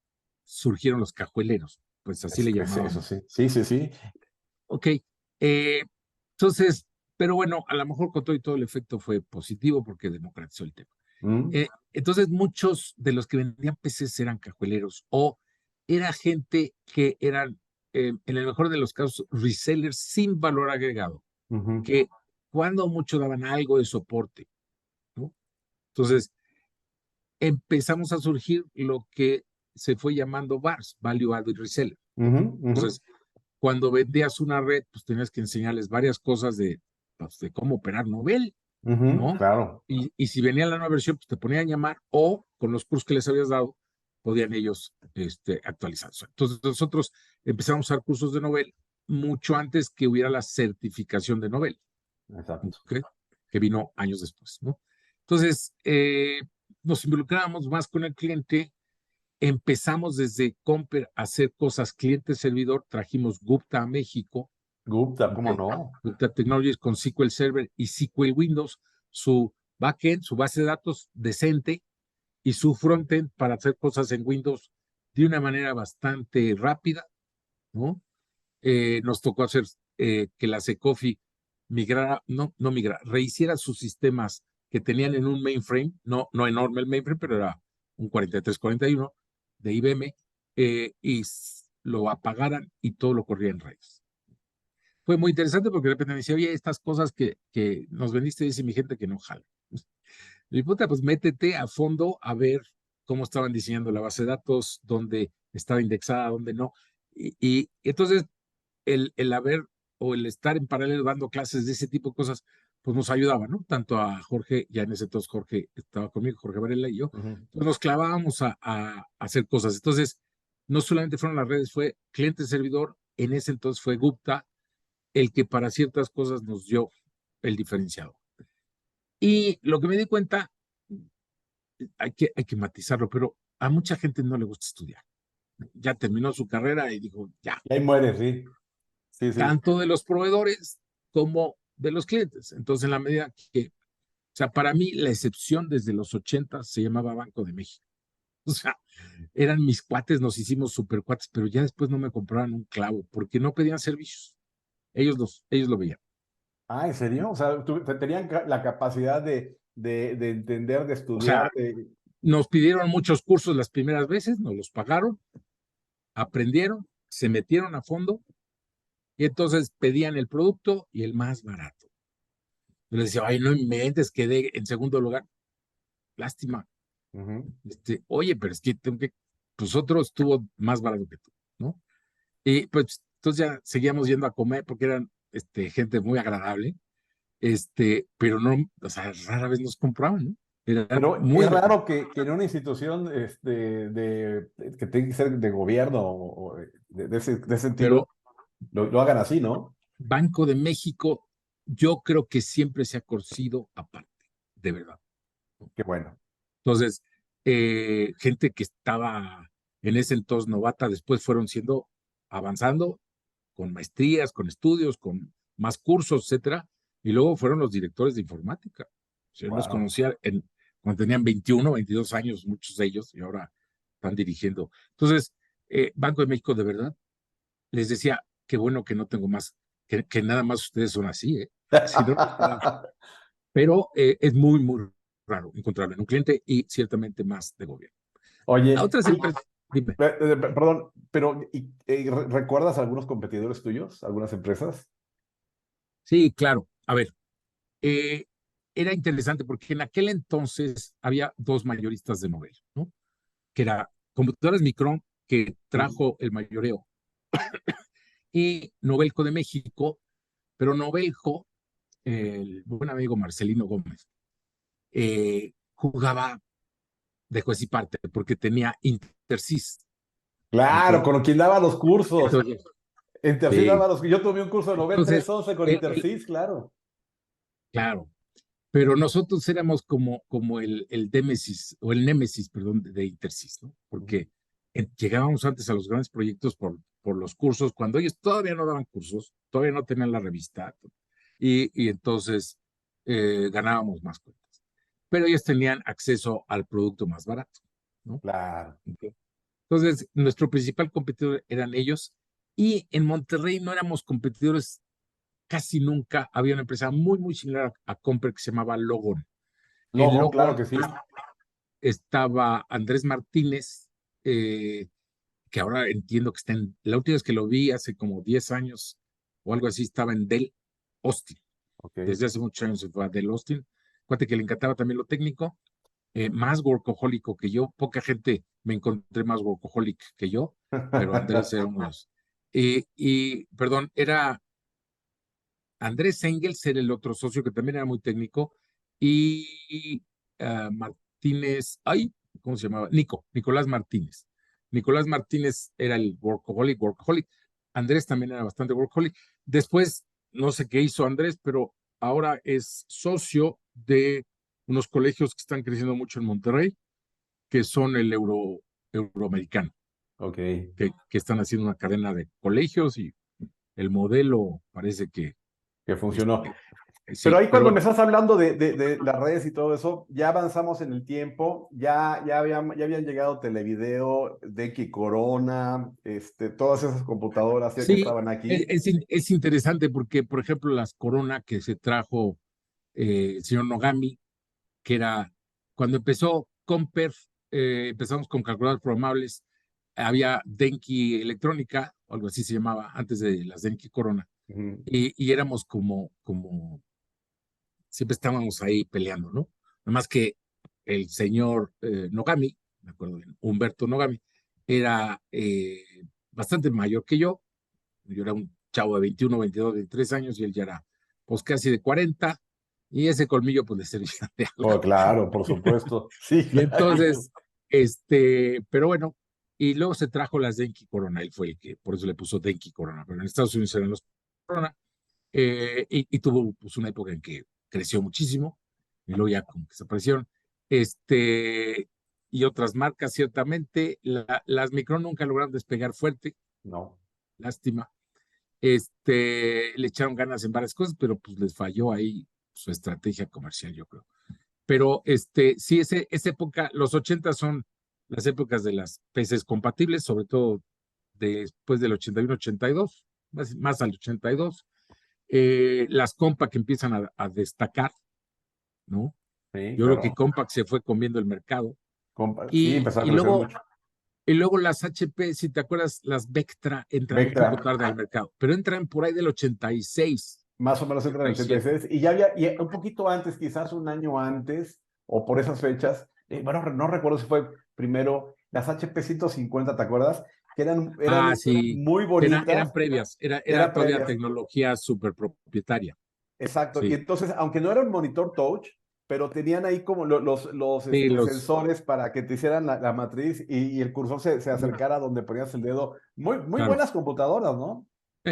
surgieron los cajueleros, pues así le Eso llamábamos. sí, sí, sí, sí. Ok, eh, entonces, pero bueno, a lo mejor con todo y todo el efecto fue positivo porque democratizó el tema. Mm, Entonces, muchos de los que vendían PCs eran cajueleros o era gente que eran, en el mejor de los casos, resellers sin valor agregado, ujú, que cuando mucho daban algo de soporte, ¿no? Entonces, empezamos a surgir lo que se fue llamando VARs, Value Added Reseller. ujú, ujú, Entonces, cuando vendías una red, pues tenías que enseñarles varias cosas de, pues, de cómo operar Novell, ujú, ¿no? claro. Y si venía la nueva versión, pues te ponían a llamar o con los cursos que les habías dado, podían ellos actualizarse. Entonces nosotros empezamos a dar cursos de Novell mucho antes que hubiera la certificación de Novell, Exacto. ¿okay? Que vino años después, ¿no? Entonces, nos involucrábamos más con el cliente, empezamos desde Comper a hacer cosas cliente-servidor, trajimos Gupta a México, Gupta, ¿cómo okay. no? Gupta Technologies con SQL Server y SQL Windows, su backend, su base de datos decente y su frontend para hacer cosas en Windows de una manera bastante rápida, ¿no? Nos tocó hacer que la Secofi migrara, no migrara, rehiciera sus sistemas que tenían en un mainframe, no enorme el mainframe, pero era un 4341 de IBM, y lo apagaran y todo lo corría en Rails. Fue muy interesante porque de repente me decía, oye, estas cosas que nos vendiste, dice mi gente que no jala. Y puta, pues métete a fondo a ver cómo estaban diseñando la base de datos, dónde estaba indexada, dónde no. Y entonces el haber o el estar en paralelo dando clases de ese tipo de cosas, pues nos ayudaba, ¿no? Tanto a Jorge, ya en ese entonces Jorge estaba conmigo, Jorge Varela y yo, Ujú. pues nos clavábamos a hacer cosas. Entonces, no solamente fueron las redes, fue cliente-servidor, en ese entonces fue Gupta, el que para ciertas cosas nos dio el diferenciado. Y lo que me di cuenta, hay que matizarlo, pero a mucha gente no le gusta estudiar. Ya terminó su carrera y dijo, ya, Y ahí muere, sí. Sí, sí. tanto de los proveedores como de los clientes. Entonces, en la medida que, o sea, para mí la excepción desde los 80 se llamaba Banco de México. O sea, eran mis cuates, nos hicimos super cuates, pero ya después no me compraban un clavo porque no pedían servicios. Ellos lo veían. Ah, ¿en serio? O sea, tenían la capacidad de entender, de O estudiar, sea, nos pidieron muchos cursos las primeras veces, nos los pagaron, aprendieron, se metieron a fondo y entonces pedían el producto y el más barato. Yo les decía, ay, no inventes, quedé en segundo lugar. Lástima. Ujú. Oye, pero es que tengo que, pues otro estuvo más barato que tú, ¿no? Y pues entonces ya seguíamos yendo a comer porque eran gente muy agradable, pero no, o sea, rara vez nos compraban, ¿no? Era Pero muy es raro. raro que en una institución que tiene que ser de gobierno o de ese sentido, Pero lo hagan así, ¿no? Banco de México, yo creo que siempre se ha cocido aparte, de verdad. Qué bueno. Entonces, gente que estaba en ese entonces novata, después fueron siendo avanzando con maestrías, con estudios, con más cursos, etcétera, y luego fueron los directores de informática. Yo los Wow. conocía cuando tenían 21, 22 años, muchos de ellos, y ahora están dirigiendo. Entonces, Banco de México, de verdad, les decía, qué bueno que no tengo más, que nada más ustedes son así, ¿eh? Si no, pero es muy, muy raro encontrarlo en un cliente y ciertamente más de gobierno. A Oye, otras empresas, dime. perdón, pero ¿recuerdas algunos competidores tuyos, algunas empresas? Sí, claro. A ver, eh, era interesante porque en aquel entonces había dos mayoristas de Novell, ¿no? Que era Computadoras Micron, que Ujú. trajo el mayoreo, y Novelco de México, pero Novelco, el buen amigo Marcelino Gómez, jugaba de juez y parte porque tenía Intersys. Claro, Entonces, con quien daba los cursos. entonces, Intersys sí. daba los. Yo tomé un curso de Nobel Entonces, 311 con Intersys, claro. claro, pero nosotros éramos como el Némesis, o el Némesis, perdón, de Intersys, ¿no? Ujú. Porque llegábamos antes a los grandes proyectos por los cursos, cuando ellos todavía no daban cursos, todavía no tenían la revista, y entonces ganábamos más cuentas. Pero ellos tenían acceso al producto más barato, ¿no? Claro. Ok. Entonces, nuestro principal competidor eran ellos, y en Monterrey no éramos competidores casi nunca. Había una empresa muy similar a Comper que se llamaba Logon. En Logo, claro Logon que sí. estaba Andrés Martínez, eh, que ahora entiendo que está en, la última vez que lo vi hace como 10 años o algo así, estaba en Dell Austin. Ok. Desde hace muchos años se fue a Dell Austin. Cuate que le encantaba también lo técnico, más workahólico que yo. Poca gente me encontré más workaholic que yo, pero Andrés era uno de esos. Perdón, era Andrés Engels, era el otro socio que también era muy técnico, y Martínez, ay, ¿cómo se llamaba? Nicolás Martínez. Nicolás Martínez era el workaholic. Andrés también era bastante workaholic. Después, no sé qué hizo Andrés, pero ahora es socio de unos colegios que están creciendo mucho en Monterrey, que son el euroamericano, Ok. que están haciendo una cadena de colegios, y el modelo parece que, Que funcionó. este, Pero sí, ahí pero cuando me bueno. estás hablando de las redes y todo eso, ya avanzamos en el tiempo, ya habían llegado Televideo, Denki Corona, todas esas computadoras ya que Sí, estaban aquí. es interesante porque, por ejemplo, las Corona que se trajo el señor Nogami, que era cuando empezó Comper, empezamos con calculadoras programables, había Denki Electrónica, o algo así se llamaba, antes de las Denki Corona, Ujú. y éramos siempre estábamos ahí peleando, ¿no? Nada más que el señor Nogami, me acuerdo bien, Humberto Nogami, era bastante mayor que yo era un chavo de 21, 22, 23 años, y él ya era pues casi de 40, y ese colmillo pues le servía de Oh, algo. claro, por supuesto. Sí, Y claro. entonces, pero bueno, y luego se trajo las Denki Corona, él fue el que, por eso le puso Denki Corona, pero en Estados Unidos eran los Corona, y tuvo pues una época en que creció muchísimo, y luego ya como que desaparecieron. Y otras marcas, ciertamente, las Micron nunca lograron despegar fuerte, No. lástima. Le echaron ganas en varias cosas, pero pues les falló ahí su estrategia comercial, yo creo. Pero sí, esa época, los 80 son las épocas de las PCs compatibles, sobre todo después del 81-82, más al 82. Las Compaq empiezan a destacar, ¿no? Sí, Yo creo que claro. Compaq se fue comiendo el mercado. Sí, Y, empezó a y crecer luego mucho. Y luego las HP, si te acuerdas, las Vectra entran un poco Vectra, tarde al mercado, pero entran por ahí del 86, más o menos entra en el 87. 86, y ya había, y un poquito antes, quizás un año antes, o por esas fechas, bueno, no recuerdo si fue primero las HP 150, ¿te acuerdas? Que Ah, eran sí, muy eran bonitas, previas, era eran todavía previas, tecnología súper propietaria. exacto, y Sí, entonces, aunque no era un monitor touch, pero tenían ahí como los sí, sensores para que te hicieran la matriz y el cursor se acercara a donde ponías el dedo. Muy claro. buenas computadoras, ¿no?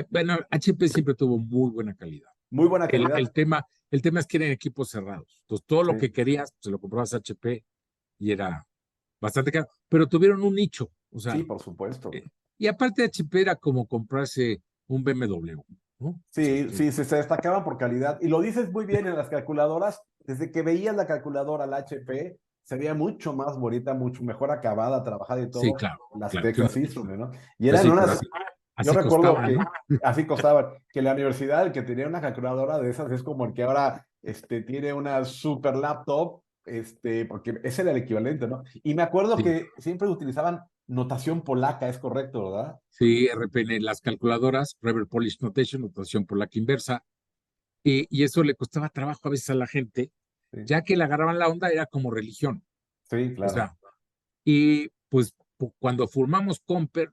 Bueno, HP siempre tuvo muy buena calidad. Muy buena El, el calidad. tema, el tema es que eran equipos cerrados. Entonces, todo lo Sí, que querías, se lo comprabas a HP, y era bastante caro. Pero tuvieron un nicho, o sí, sea, por supuesto. Eh, y aparte HP era como comprarse un BMW, ¿no? O sea, Sí, sí, se destacaban por calidad. Y lo dices muy bien en las calculadoras. Desde que veías la calculadora, la HP, se veía mucho más bonita, mucho mejor acabada, trabajada y sí, todo. claro, Las claro. Texas Instruments, ¿no? Y Pues eran sí, pero unas. así, Yo así recuerdo costaba, que ¿no? así costaban. Que la universidad, el que tenía una calculadora de esas, es como el que ahora tiene una super laptop, porque ese era el equivalente, ¿no? Y me acuerdo Sí, que siempre utilizaban notación polaca, es correcto, ¿verdad? sí, RPN, las calculadoras, Reverse Polish Notation, notación polaca inversa, y eso le costaba trabajo a veces a la gente, Sí, ya que le agarraban la onda, era como religión. sí, O claro. sea, y pues cuando formamos Comper,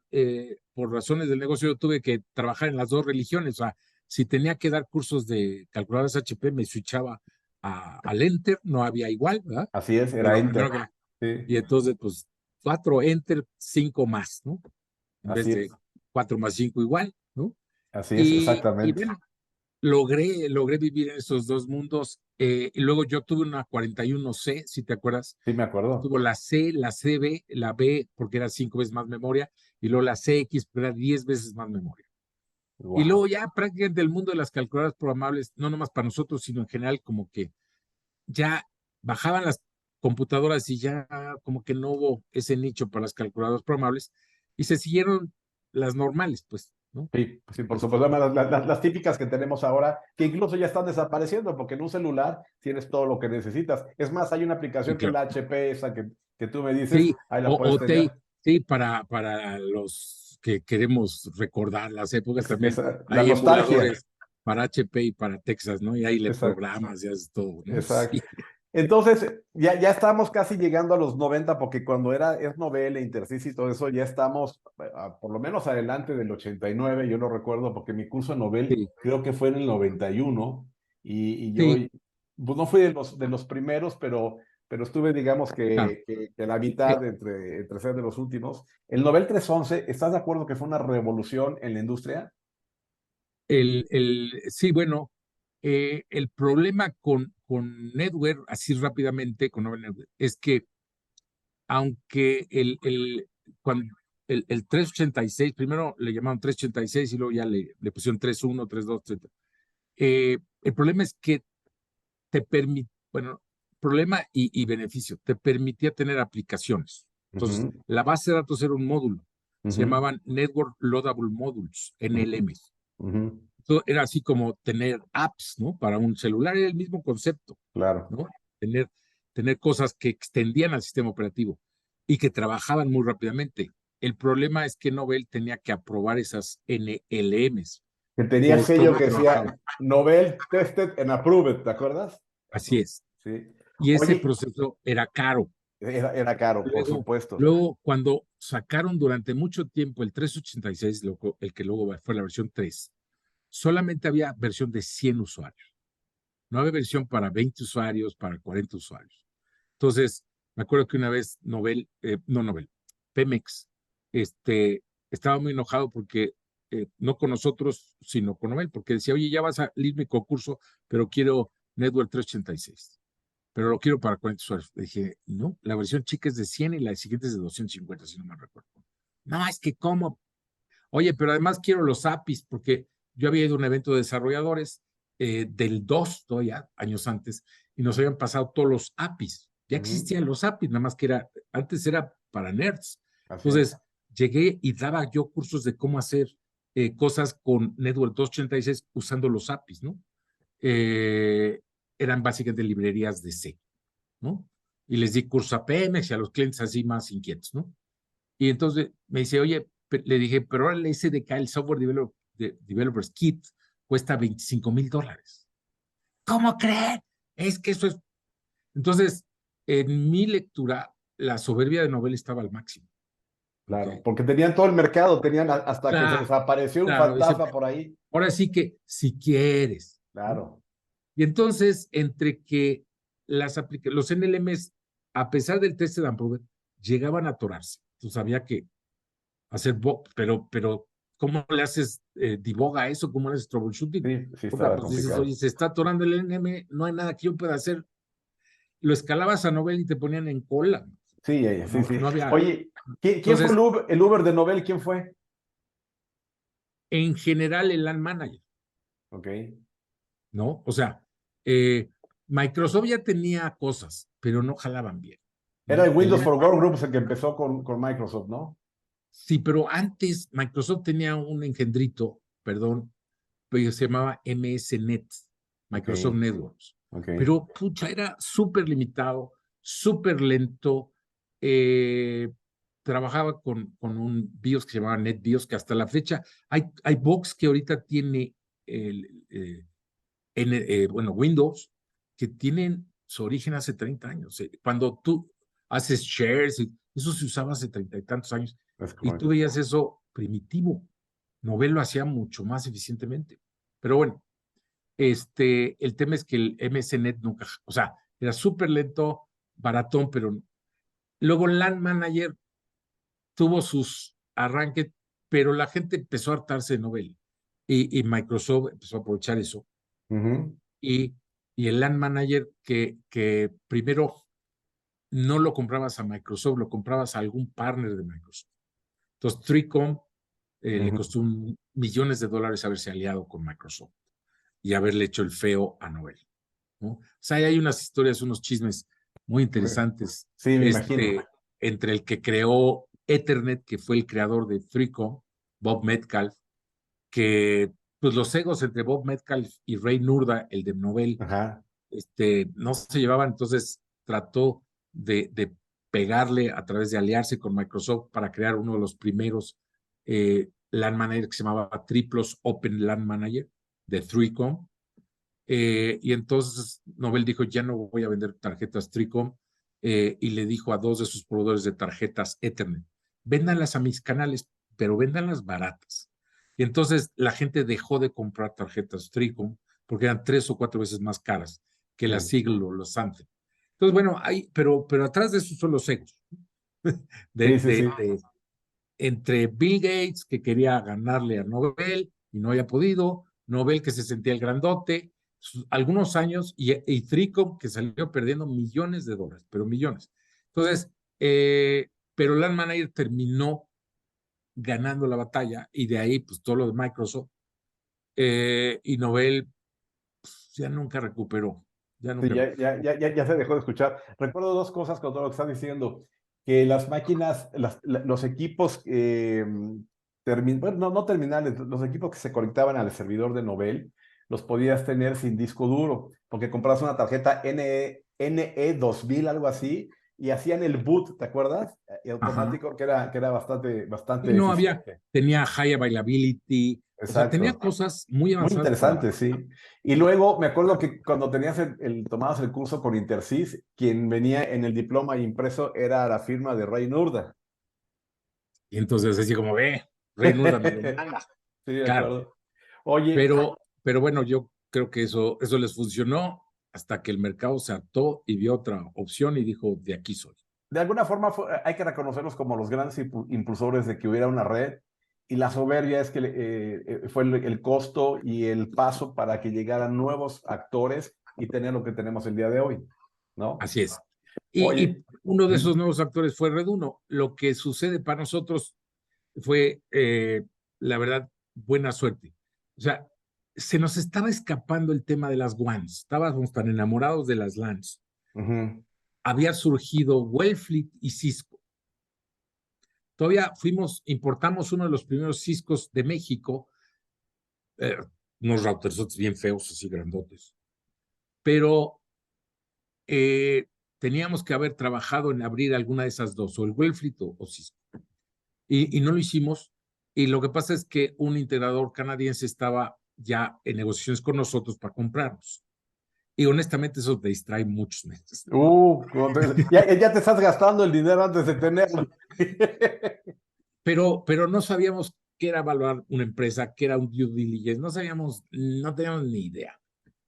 por razones del negocio, yo tuve que trabajar en las dos religiones. O sea, si tenía que dar cursos de calculadoras HP, me switchaba al Enter, no había igual, ¿verdad? Así es, Era era lo Enter. primero que. Sí. Y entonces, pues, 4 Enter, 5 más, ¿no? en vez Así de es, 4 más 5 igual, ¿no? así es, Y exactamente. bueno, logré vivir en esos dos mundos. Y luego yo tuve una 41C, si te acuerdas. Sí, me acuerdo. Tuvo la C, la CB, la B, porque era 5 veces más memoria, y luego la CX, porque era 10 veces más memoria. Y luego Wow. ya prácticamente el mundo de las calculadoras programables, no nomás para nosotros, sino en general, como que ya bajaban las computadoras y ya como que no hubo ese nicho para las calculadoras programables y se siguieron las normales, pues, ¿no? Sí, sí, por supuesto. Además, las típicas que tenemos ahora, que incluso ya están desapareciendo, porque en un celular tienes todo lo que necesitas. Es más, hay una Sí, aplicación que es claro. la HP, esa que tú me dices, Sí, ahí la puedes tener. sí, para los que queremos recordar las épocas también La hay nostalgia. emuladores para HP y para Texas, ¿no? Y ahí le Exacto, programas y haces todo, ¿no? exacto. Sí, Entonces, ya estamos casi llegando a los 90 porque cuando es novela, Intersys y todo eso, ya estamos por lo menos adelante del 89. Yo lo recuerdo porque mi curso de Nobel sí, creo que fue en el 91 y yo, sí, pues no fui de los primeros, pero estuve, digamos, claro. que a la mitad entre ser de los últimos. El Nobel 311, ¿estás de acuerdo que fue una revolución en la industria? Sí, bueno, el problema con Netware, así rápidamente, con Novel Netware, es que aunque cuando, el 386 primero le llamaron 386 y luego ya le pusieron 31, 32, etc. El problema es que te permite, bueno, problema y beneficio, te permitía tener aplicaciones. Entonces, Ujú, la base de datos era un módulo, se ujú, llamaban Network Loadable Modules, ujú, NLM. ujú, Era así como tener apps, ¿no? Para un celular era el mismo concepto, claro. ¿no? Tener, tener cosas que extendían al sistema operativo y que trabajaban muy rápidamente. El problema es que Novell tenía que aprobar esas NLMs Que tenía por sello cómo que decía trabajaban. Nobel Tested and Approved, ¿te acuerdas? Así es. Sí. Y ese Oye, proceso era caro. era caro, por Luego, supuesto. luego, cuando sacaron durante mucho tiempo el 386, el que luego fue la versión 3, solamente había versión de 100 usuarios. No había versión para 20 usuarios, para 40 usuarios. Entonces, me acuerdo que una vez no Nobel, Pemex, estaba muy enojado porque no con nosotros, sino con Nobel, porque decía, oye, ya vas a salir mi concurso, pero quiero Network 386, pero lo quiero para 40 usuarios. Le dije, no, la versión chica es de 100 y la siguiente es de 250, si no me recuerdo. No, es que cómo. Oye, pero además quiero los APIs, porque yo había ido a un evento de desarrolladores del 2, todavía años antes, y nos habían pasado todos los APIs. Ya Ujú, existían los APIs, nada más que antes era para nerds. así es. Entonces, llegué y daba yo cursos de cómo hacer cosas con Network 286 usando los APIs, ¿no? Eh, Eran básicamente librerías de C, ¿no? Y les di curso a Pemex y a los clientes así más inquietos, ¿no? Y entonces me dice, oye, le dije, pero ahora el SDK, el Software Developers Kit, cuesta $25,000. ¿Cómo creen? Es que eso es. Entonces, en mi lectura, la soberbia de Nobel estaba al máximo. ¿Ok? Claro, porque tenían todo el mercado, tenían hasta que se Claro, desapareció un claro. Dice, fantasma por ahí. ahora sí que si quieres, ¿no? Claro. Y entonces, entre que los NLMs, a pesar del test de Amprove, llegaban a atorarse. Entonces había que hacer pero ¿cómo le haces debug a eso? ¿Cómo le haces troubleshooting? Sí, sí Puta, estaba pues dices, oye, complicado. se está atorando el NM, no hay nada que yo pueda hacer. Lo escalabas a Nobel y te ponían en cola. Sí, sí, No, sí. no había. Oye, ¿quién fue Entonces, el Uber de Nobel? ¿Quién fue? en general, el LAN manager, Ok. ¿no? O sea, eh, Microsoft ya tenía cosas, pero no jalaban bien, Era el ¿no? Windows for Workgroups el que empezó con Microsoft, ¿no? Sí, pero antes Microsoft tenía un engendrito, perdón, pero se llamaba MSNet, Ok, Microsoft Networks. ok. Pero, pucha, era súper limitado, súper lento. eh, Trabajaba con un BIOS que se llamaba NetBIOS, que hasta la fecha hay box que ahorita tiene bueno, Windows, que tienen su origen hace 30 años. Cuando tú haces shares, eso se usaba hace 30 y tantos años, Es y tú correcto. veías eso primitivo. Novell lo hacía mucho más eficientemente. Pero bueno, el tema es que el MSNet nunca, o sea, era súper lento, baratón, pero luego LAN Manager tuvo sus arranques, pero la gente empezó a hartarse de Nobel y Microsoft empezó a aprovechar eso. Ujú. Y, y el Land Manager que primero no lo comprabas a Microsoft, lo comprabas a algún partner de Microsoft. Entonces, 3Com le Ujú. costó millones de dólares haberse aliado con Microsoft y haberle hecho el feo a Nobel, ¿no? O sea, hay unas historias, unos chismes muy Ok. interesantes Sí, me imagino. entre el que creó Ethernet, que fue el creador de 3Com, Bob Metcalf, que pues los egos entre Bob Metcalf y Ray Nurda, el de Nobel, Ajá. no se llevaban, entonces trató de pegarle a través de aliarse con Microsoft para crear uno de los primeros LAN Manager que se llamaba Triplos Open LAN Manager de 3Com. Y entonces Nobel dijo, ya no voy a vender tarjetas 3Com, y le dijo a dos de sus proveedores de tarjetas Ethernet, véndanlas a mis canales, pero véndanlas baratas. Y entonces la gente dejó de comprar tarjetas 3Com porque eran 3 o 4 veces más caras que las Sí, Signal o los Anthem. Entonces, bueno, pero atrás de eso son los egos. sí, De, sí, de, sí. de, entre Bill Gates, que quería ganarle a Nobel y no había podido, Nobel, que se sentía el grandote, algunos años, y 3Com, que salió perdiendo millones de dólares, pero millones. Entonces, pero Land Manager terminó ganando la batalla, y de ahí, pues todo lo de Microsoft, y Nobel pues, ya nunca recuperó, ya Sí, nunca. ya se dejó de escuchar. Recuerdo dos cosas con todo lo que estás diciendo, que las máquinas, los equipos, bueno, no terminales, los equipos que se conectaban al servidor de Novell, los podías tener sin disco duro, porque comprabas una tarjeta NE 2000, algo así, y hacían el boot, ¿te acuerdas? Y Ajá. automático, que era bastante, Y bastante no había, eficiente. tenía high availability, o sea, tenía Exacto. cosas muy Muy avanzadas para. interesante, sí. Y luego me acuerdo que cuando tenías tomabas el curso con Intersys, quien venía en el diploma impreso era la firma de Ray Nurda. Y entonces así como ve, Rey Nuda me lo manda. Sí, de Claro, acuerdo. Oye, pero bueno, yo creo que eso les funcionó hasta que el mercado se hartó y vio otra opción y dijo, de aquí soy. de alguna forma hay que reconocerlos como los grandes impulsores de que hubiera una red, y la soberbia es que fue el costo y el paso para que llegaran nuevos actores y tener lo que tenemos el día de hoy, ¿no? Así es. Oye, Y uno de mm, esos nuevos actores fue Reduno. Lo que sucede para nosotros fue, la verdad, buena suerte. O sea, se nos estaba escapando el tema de las WANs. Estábamos tan enamorados de las LANs. ujú, Había surgido Wellfleet y Cisco. Todavía importamos uno de los primeros Ciscos de México, eh, unos routers bien feos, así grandotes, pero teníamos que haber trabajado en abrir alguna de esas dos, o el Wellfleet o Cisco, y no lo hicimos, y lo que pasa es que un integrador canadiense estaba ya en negociaciones con nosotros para comprarnos, y honestamente eso te distrae muchos meses, ya te estás gastando el dinero antes de tenerlo. pero no sabíamos qué era evaluar una empresa, qué era un due diligence, no teníamos ni idea.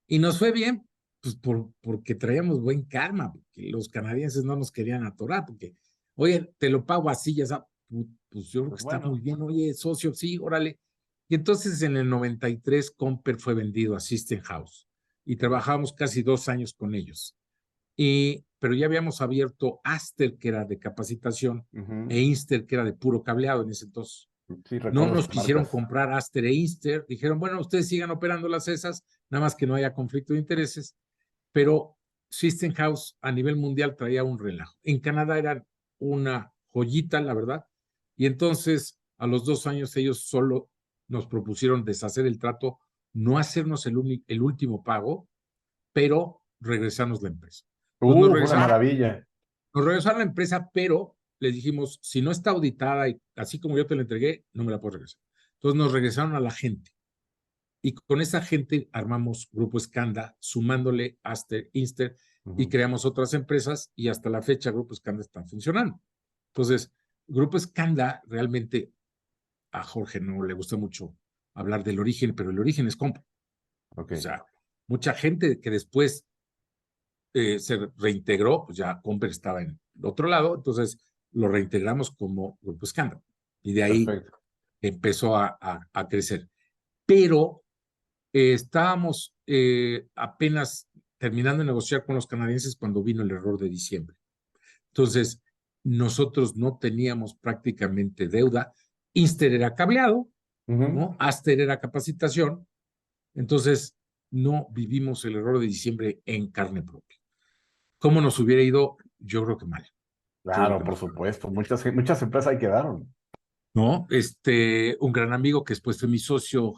Y nos fue bien, pues porque traíamos buen karma, porque los canadienses no nos querían atorar, porque, oye, te lo pago así, ya sabes, pues yo creo que Pues está muy bueno. bien, oye, socio, sí, órale. Y entonces en el 93 Comper fue vendido a System House y trabajamos casi 2 años con ellos. Pero ya habíamos abierto Aster, que era de capacitación, Ujú. e Inster, que era de puro cableado en ese entonces. Sí, No recuerdo nos esas quisieron marcas. comprar Aster e Inster, dijeron, bueno, ustedes sigan operando las esas, nada más que no haya conflicto de intereses, pero System House a nivel mundial traía un relajo. En Canadá era una joyita, la verdad, y entonces a los 2 años ellos solo nos propusieron deshacer el trato, no hacernos el último pago, pero regresarnos la empresa. Entonces Fue una maravilla. nos regresaron la empresa, pero les dijimos, si no está auditada y así como yo te la entregué, no me la puedo regresar. Entonces nos regresaron a la gente y con esa gente armamos Grupo Scanda, sumándole Aster, Inster, y Ujú. creamos otras empresas y hasta la fecha Grupo Scanda está funcionando. Entonces, Grupo Scanda realmente a Jorge no le gusta mucho hablar del origen, pero el origen es compra. Ok, O sea, mucha gente que después se reintegró, pues ya Comper estaba en el otro lado, entonces lo reintegramos como Grupo Escándalo. Y de ahí perfecto. empezó a crecer. Pero estábamos apenas terminando de negociar con los canadienses cuando vino el error de diciembre. Entonces, nosotros no teníamos prácticamente deuda. Inster era cableado, Ujú. ¿no? Aster era capacitación. Entonces, no vivimos el error de diciembre en carne propia. ¿Cómo nos hubiera ido? Yo creo que mal. Yo creo Claro, que por mal. supuesto. Muchas empresas ahí quedaron. ¿No? Un gran amigo que después fue mi socio,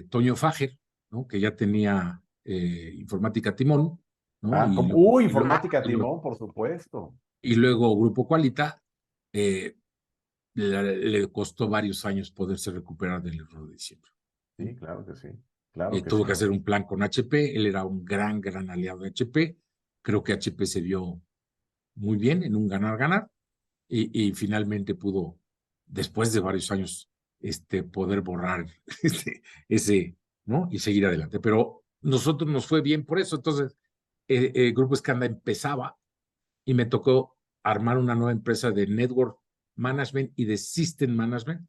Toño Fager, ¿no? Que ya tenía Informática Timón, ¿no? Ah, Y, como, lo- y lo- informática y lo- Timón, por supuesto. y luego Grupo Qualita, eh, le costó varios años poderse recuperar del error de diciembre. Sí, claro que sí. Claro que Tuvo sí. que hacer un plan con HP, él era un gran aliado de HP, creo que HP se vio muy bien en un ganar-ganar y finalmente pudo, después de varios años, poder borrar ese, ¿no? Y seguir adelante. Pero nosotros nos fue bien por eso. Entonces, Grupo Escanda empezaba y me tocó armar una nueva empresa de Network Management y de System Management,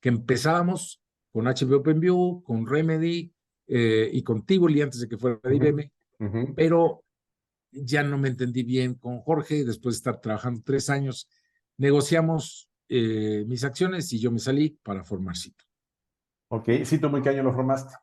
que empezábamos con HP OpenView, con Remedy y con Tivoli antes de que fuera de Ujú, IBM, ujú. pero ya no me entendí bien con Jorge, después de estar trabajando 3 años, negociamos mis acciones y yo me salí para formar Cito Ok, sí, ¿tú en qué año lo formaste?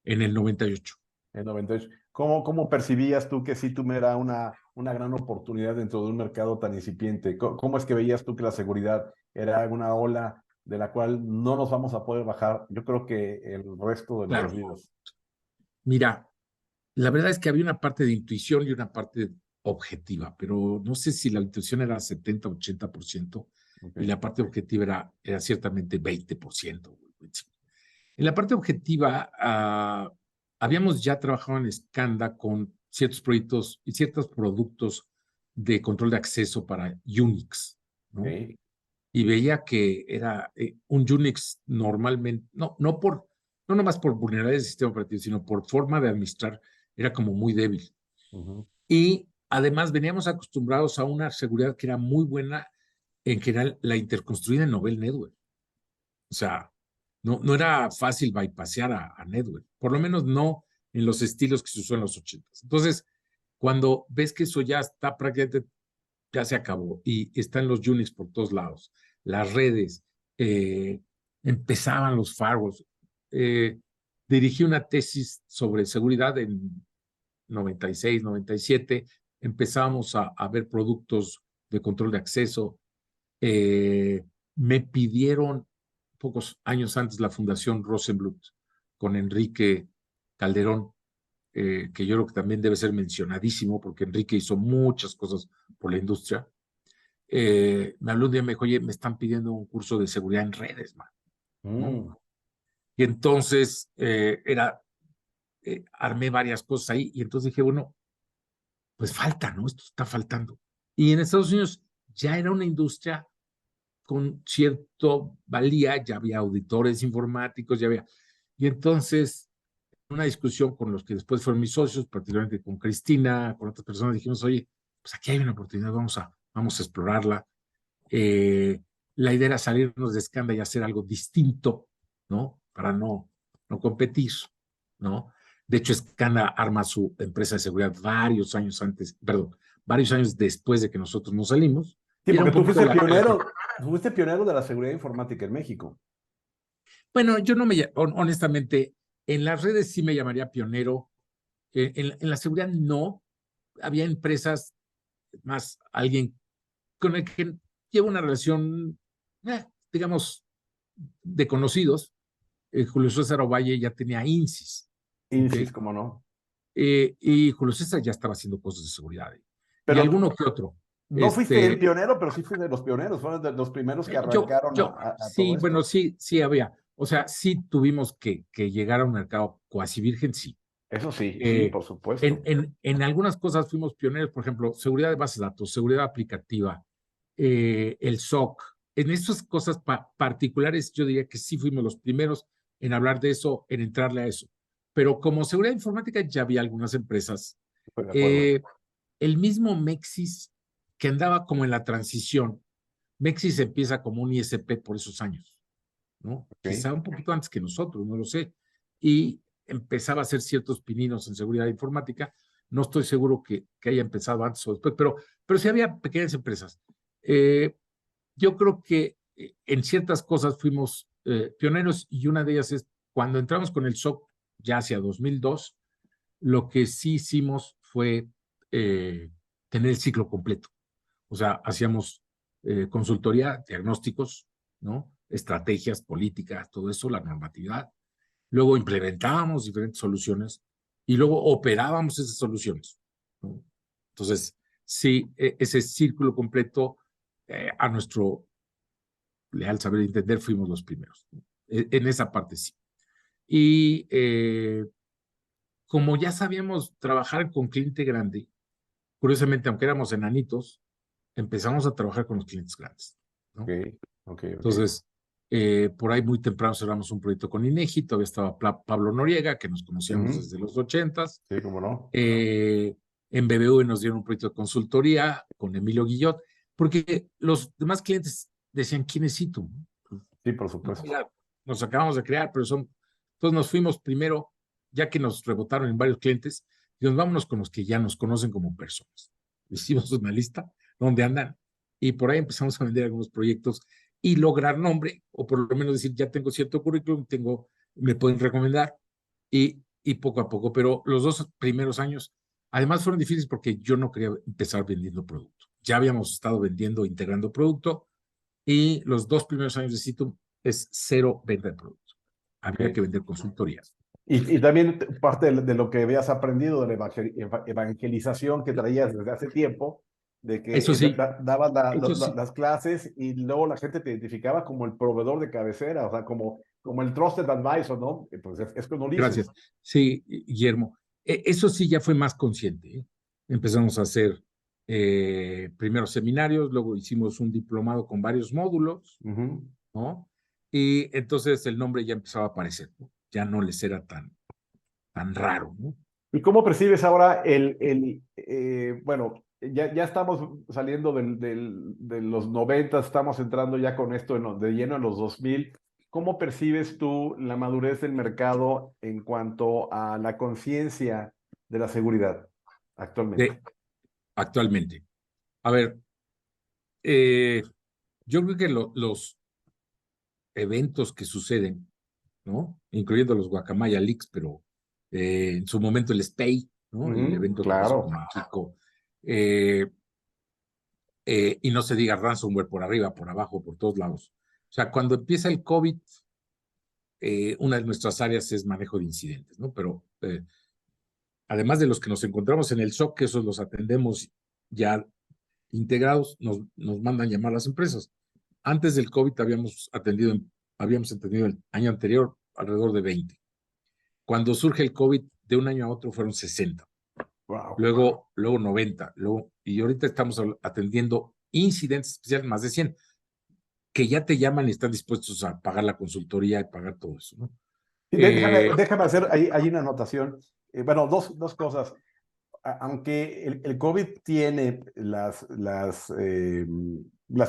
en el 98. En 98. ¿Cómo percibías tú que Citum era una gran oportunidad dentro de un mercado tan incipiente? ¿Cómo es que veías tú que la seguridad era una ola de la cual no nos vamos a poder bajar? Yo creo que el resto de Claro, nuestras vidas. mira, la verdad es que había una parte de intuición y una parte objetiva, pero no sé si la intuición era 70-80% y Ok. la parte objetiva era ciertamente 20%. En la parte objetiva, habíamos ya trabajado en Scanda con ciertos proyectos y ciertos productos de control de acceso para Unix, ¿no? Ok. Y veía que era un Unix normalmente, no nomás por vulnerabilidades del sistema operativo, sino por forma de administrar, era como muy débil. Ujú. Y además veníamos acostumbrados a una seguridad que era muy buena, en general, la interconstruida en Novell Network. O sea, no era fácil bypassear a Network, por lo menos no en los estilos que se usó en los 80s. Entonces, cuando ves que eso ya está prácticamente, ya se acabó y están los Unix por todos lados, las redes, eh, empezaban los firewalls. Eh, Dirigí una tesis sobre seguridad en 96, 97, empezábamos a ver productos de control de acceso. Me pidieron pocos años antes la Fundación Rosenblut con Enrique Calderón, que yo creo que también debe ser mencionadísimo porque Enrique hizo muchas cosas por la industria. Me habló un día y me dijo, oye, me están pidiendo un curso de seguridad en redes, man, ¿no? Mm. Y entonces armé varias cosas ahí y entonces dije, bueno, pues falta, ¿no? Esto está faltando. Y en Estados Unidos ya era una industria con cierto valía, ya había auditores informáticos, ya había. Y entonces, una discusión con los que después fueron mis socios, particularmente con Cristina, con otras personas, dijimos, oye, pues aquí hay una oportunidad, vamos a explorarla. Eh, la idea era salirnos de Scanda y hacer algo distinto, ¿no? Para no competir, ¿no? De hecho, Scanda arma su empresa de seguridad varios años antes, perdón, varios años después de que nosotros nos salimos. Sí, Y era porque un poquito la... fuiste pionero de la seguridad informática en México. Bueno, yo no me, honestamente, en las redes sí me llamaría pionero, en la seguridad no, había empresas, más alguien con el que llevo una relación, digamos, de conocidos. Julio César Ovalle ya tenía INSIS, ¿ok? Insys, cómo no. Y Julio César ya estaba haciendo cosas de seguridad. Y Pero alguno que otro. no fuiste el pionero, pero sí fuiste de los pioneros. Fueron de los primeros que arrancaron a todo Sí, bueno, esto. sí había. O sea, sí tuvimos que llegar a un mercado cuasi virgen, sí. Eso sí, sí, Eh, por supuesto. en algunas cosas fuimos pioneros, por ejemplo, seguridad de bases de datos, seguridad aplicativa, el SOC. En esas cosas particulares, yo diría que sí fuimos los primeros en hablar de eso, en entrarle a eso. Pero como seguridad informática ya había algunas empresas. Estoy de acuerdo. Eh, el mismo Mexis, que andaba como en la transición, Mexis empieza como un ISP por esos años. ¿no? Ok. Quizá un poquito antes que nosotros, no lo sé. Y empezaba a hacer ciertos pininos en seguridad informática. No estoy seguro que haya empezado antes o después, pero sí había pequeñas empresas. Yo creo que en ciertas cosas fuimos pioneros y una de ellas es cuando entramos con el SOC ya hacia 2002, lo que sí hicimos fue tener el ciclo completo. O sea, hacíamos consultoría, diagnósticos, ¿no? Estrategias, políticas, todo eso, la normatividad. Luego implementábamos diferentes soluciones y luego operábamos esas soluciones, ¿no? Entonces, sí, ese círculo completo a nuestro leal saber entender fuimos los primeros. En esa parte sí. Y como ya sabíamos trabajar con cliente grande, curiosamente, aunque éramos enanitos, empezamos a trabajar con los clientes grandes, Ok, ¿no? ok, ok. Entonces, por ahí muy temprano cerramos un proyecto con INEGI, todavía estaba Pablo Noriega, que nos conocíamos Ujú. desde los 80s. Sí, cómo no. En BBV nos dieron un proyecto de consultoría con Emilio Guillot, porque los demás clientes decían, ¿quién es Citum? Sí, por No, supuesto. mira, nos acabamos de crear, pero son. Entonces nos fuimos primero, ya que nos rebotaron en varios clientes, y nos vámonos con los que ya nos conocen como personas. Hicimos una lista donde andan y por ahí empezamos a vender algunos proyectos y lograr nombre, o por lo menos decir, ya tengo cierto currículum, me pueden recomendar y poco a poco, pero los 2 primeros años, además fueron difíciles porque yo no quería empezar vendiendo producto. Ya habíamos estado vendiendo, integrando producto, y los 2 primeros años de Citum es cero venta de producto. Había que Ok. vender consultorías. Y también parte de lo que habías aprendido de la evangelización que traías desde hace tiempo, de que Eso sí, dabas eso sí. las clases y luego la gente te identificaba como el proveedor de cabecera, o sea, como el trusted advisor, ¿no? Pues es con Ulises. Gracias. Sí, Guillermo. Eso sí ya fue más consciente, ¿eh? Empezamos a hacer primero seminarios, luego hicimos un diplomado con varios módulos, Ujú. ¿no? Y entonces el nombre ya empezaba a aparecer, ¿no? Ya no les era tan raro, ¿no? ¿Y cómo percibes ahora bueno, ya estamos saliendo de los 90, estamos entrando ya con esto de lleno en los 2000? ¿Cómo percibes tú la madurez del mercado en cuanto a la conciencia de la seguridad actualmente? De, actualmente. A ver, eh, yo creo que los eventos que suceden, ¿no? Incluyendo los Guacamaya Leaks, pero en su momento el SPEI, ¿no? El Ujú, evento que pasó con claro. México, eh, y no se diga ransomware por arriba, por abajo, por todos lados. O sea, cuando empieza el COVID, una de nuestras áreas es manejo de incidentes, ¿no? Pero además de los que nos encontramos en el SOC, que esos los atendemos ya integrados, nos mandan llamar las empresas. Antes del COVID habíamos atendido el año anterior alrededor de 20. Cuando surge el COVID, de un año a otro fueron 60, Wow. luego 90, y ahorita estamos atendiendo incidentes especiales, más de 100, que ya te llaman y están dispuestos a pagar la consultoría y pagar todo eso, ¿no? Sí, Eh, déjame hacer ahí una anotación. Bueno, dos cosas. Aunque el COVID tiene la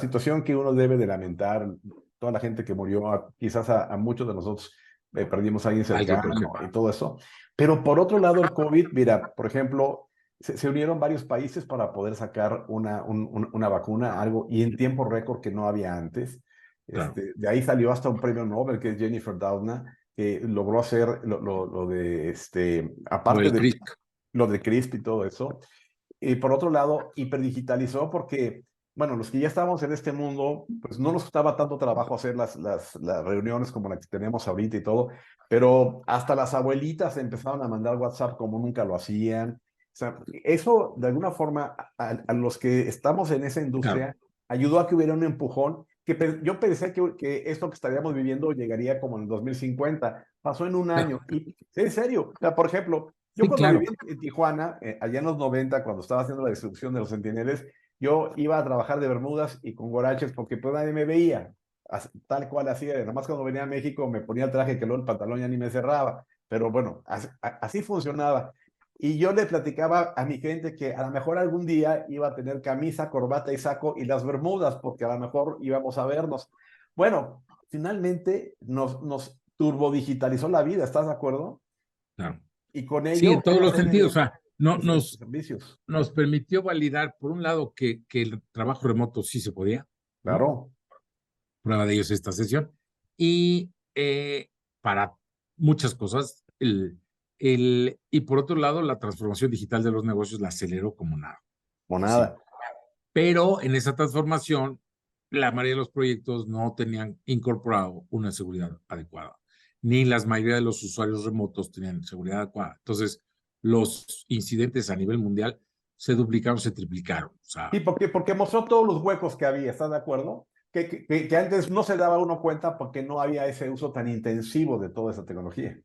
situación que uno debe de lamentar, toda la gente que murió, quizás a muchos de nosotros perdimos a alguien alguien, cercano por ejemplo. y todo eso, pero por otro lado el COVID, mira, por ejemplo, se unieron varios países para poder sacar una vacuna, algo, y en tiempo récord que no había antes. Claro, De ahí salió hasta un premio Nobel, que es Jennifer Doudna, que logró hacer lo de, lo aparte del de CRISP, lo de CRISP y todo eso. Y por otro lado, hiperdigitalizó porque, bueno, los que ya estábamos en este mundo, pues no nos costaba tanto trabajo hacer las reuniones como la que tenemos ahorita y todo, pero hasta las abuelitas empezaron a mandar WhatsApp como nunca lo hacían. O sea, eso de alguna forma a los que estamos en esa claro, industria ayudó a que hubiera un empujón que yo pensé que esto que estaríamos viviendo llegaría como en el 2050. Pasó en un año. Y en serio, o sea, por ejemplo, yo sí, cuando viví claro, en Tijuana, allá en los 90, cuando estaba haciendo la distribución de los Centineles, yo iba a trabajar de bermudas y con guaraches porque pues nadie me veía, tal cual así era. Nomás cuando venía a México me ponía el traje que luego el pantalón ya ni me cerraba. Pero bueno, así funcionaba. Y yo le platicaba a mi gente que a lo mejor algún día iba a tener camisa, corbata y saco y las bermudas, porque a lo mejor íbamos a vernos. Bueno, finalmente nos turbodigitalizó la vida, ¿estás de acuerdo? Claro. Y con Sí, en ello todos una los serie sentidos. O sea, de servicios. nos permitió validar, por un lado, que el trabajo remoto sí se podía, ¿no? Claro, Prueba de ello es esta sesión. Y para muchas cosas, y por otro lado, la transformación digital de los negocios la aceleró como nada. o Sí. nada. Pero en esa transformación, la mayoría de los proyectos no tenían incorporado una seguridad adecuada, ni la mayoría de los usuarios remotos tenían seguridad adecuada. Entonces, los incidentes a nivel mundial se duplicaron, se triplicaron. O sea, Sí, porque mostró todos los huecos que había, ¿estás de acuerdo? Que antes no se daba uno cuenta porque no había ese uso tan intensivo de toda esa tecnología.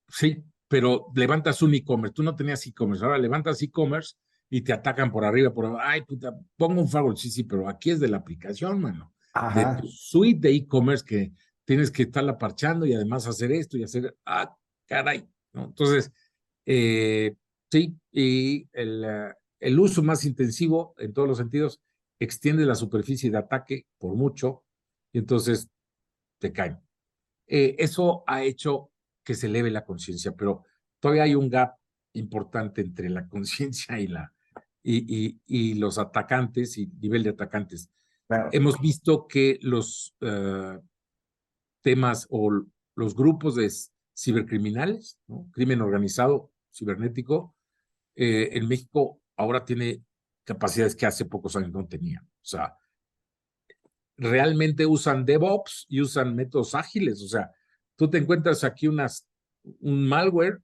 sí, pero levantas un e-commerce, tú no tenías e-commerce, ahora levantas e-commerce y te atacan por arriba, por abajo. Ay, puta, pongo un firewall, sí, sí, pero aquí es de la aplicación, mano, de tu Ajá, suite de e-commerce que tienes que estarla parchando y además hacer esto y hacer, caray, ¿no? Entonces, eh, sí, y el uso más intensivo en todos los sentidos extiende la superficie de ataque por mucho y entonces te caen. Eso ha hecho que se eleve la conciencia, pero todavía hay un gap importante entre la conciencia y los atacantes y nivel de atacantes. claro. Hemos visto que los temas o los grupos de cibercriminales, ¿no? Crimen organizado cibernético, en México ahora tiene capacidades que hace pocos años no tenía. O sea, realmente usan DevOps y usan métodos ágiles. O sea, tú te encuentras aquí un malware,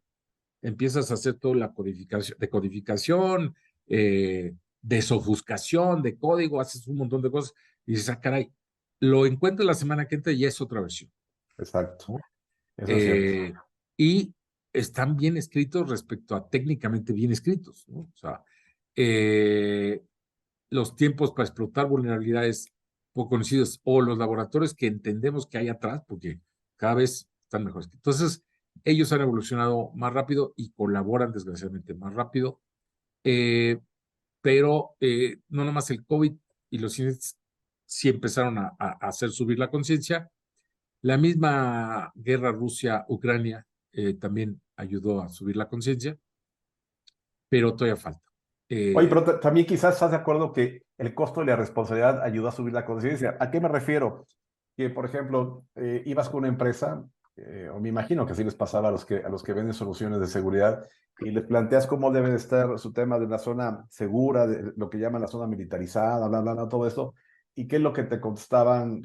empiezas a hacer toda la decodificación, desofuscación de código, haces un montón de cosas y dices, caray, lo encuentro la semana que entra y ya es otra versión, Exacto, ¿no? eso es cierto. Eh, y están bien escritos respecto a técnicamente bien escritos, ¿no? O sea, eh, los tiempos para explotar vulnerabilidades poco conocidos o los laboratorios que entendemos que hay atrás, porque cada vez están mejores. Entonces, ellos han evolucionado más rápido y colaboran desgraciadamente más rápido, eh, pero no nomás el COVID y los cines sí empezaron a hacer subir la conciencia. La misma guerra Rusia-Ucrania también ayudó a subir la conciencia, pero todavía falta. Oye, Eh, pero también quizás estás de acuerdo que el costo de la responsabilidad ayuda a subir la conciencia. ¿A qué me refiero? Que, por ejemplo, ibas con una empresa, o me imagino que así les pasaba a los que venden soluciones de seguridad, y les planteas cómo debe de estar su tema de una zona segura, de lo que llaman la zona militarizada, bla, bla, bla, todo esto, y qué es lo que te contestaban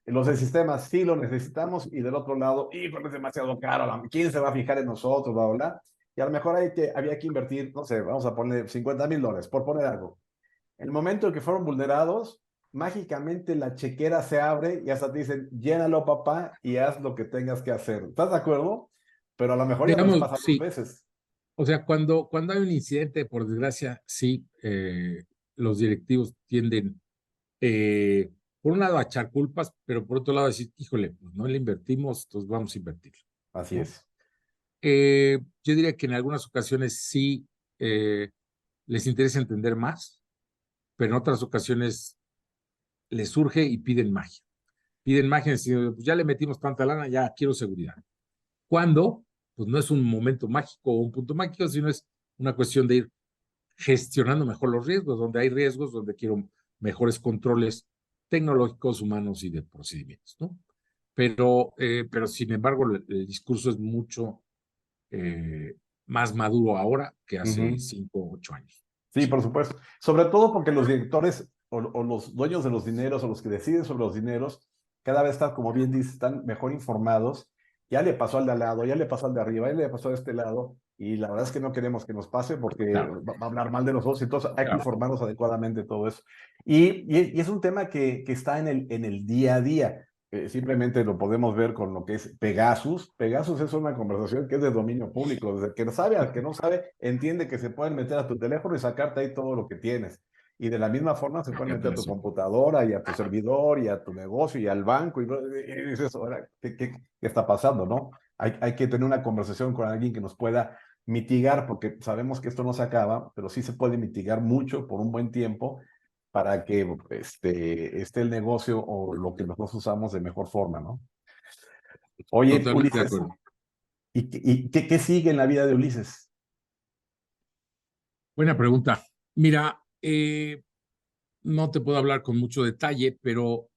los de sistemas, sí lo necesitamos, y del otro lado, híjole, es demasiado caro, ¿quién se va a fijar en nosotros, bla, bla, bla? Y a lo mejor había que invertir, no sé, vamos a poner $50,000, por poner algo. El momento en que fueron vulnerados, mágicamente la chequera se abre y hasta te dicen, llénalo, papá, y haz lo que tengas que hacer. ¿Estás de acuerdo? Pero a lo mejor ya no les digamos, pasa dos sí, veces. o sea, cuando hay un incidente, por desgracia, sí, los directivos tienden, por un lado, a echar culpas, pero por otro lado, a decir, híjole, pues no le invertimos, entonces vamos a invertir, Así ¿no? es. Yo diría que en algunas ocasiones sí les interesa entender más, pero en otras ocasiones les surge y piden magia. Piden magia, diciendo, pues ya le metimos tanta lana, ya quiero seguridad. Cuando, pues no es un momento mágico o un punto mágico, sino es una cuestión de ir gestionando mejor los riesgos, donde hay riesgos, donde quiero mejores controles tecnológicos, humanos y de procedimientos, ¿no? Pero sin embargo, el discurso es mucho más maduro ahora que hace Ujú. 5 o 8 años. Sí, Sí, por supuesto. Sobre todo porque los directores o los dueños de los dineros o los que deciden sobre los dineros, cada vez están, como bien dices, están mejor informados. Ya le pasó al de al lado, ya le pasó al de arriba, ya le pasó a este lado. Y la verdad es que no queremos que nos pase porque claro, va a hablar mal de nosotros. Entonces hay que claro. informarnos adecuadamente de todo eso. Y es un tema que está en el día a día. Simplemente lo podemos ver con lo que es Pegasus. Pegasus es una conversación que es de dominio público. Desde que sabe al que no sabe, entiende que se pueden meter a tu teléfono y sacarte ahí todo lo que tienes. Y de la misma forma se pueden meter a tu computadora y a tu servidor y a tu negocio y al banco. Y dices, ahora, ¿qué está pasando, no? Hay que tener una conversación con alguien que nos pueda mitigar, porque sabemos que esto no se acaba, pero sí se puede mitigar mucho por un buen tiempo para que esté el negocio o lo que nosotros usamos de mejor forma, ¿no? Oye, Totalmente de Ulises, acuerdo. ¿y qué sigue en la vida de Ulises? Buena pregunta. Mira, no te puedo hablar con mucho detalle, pero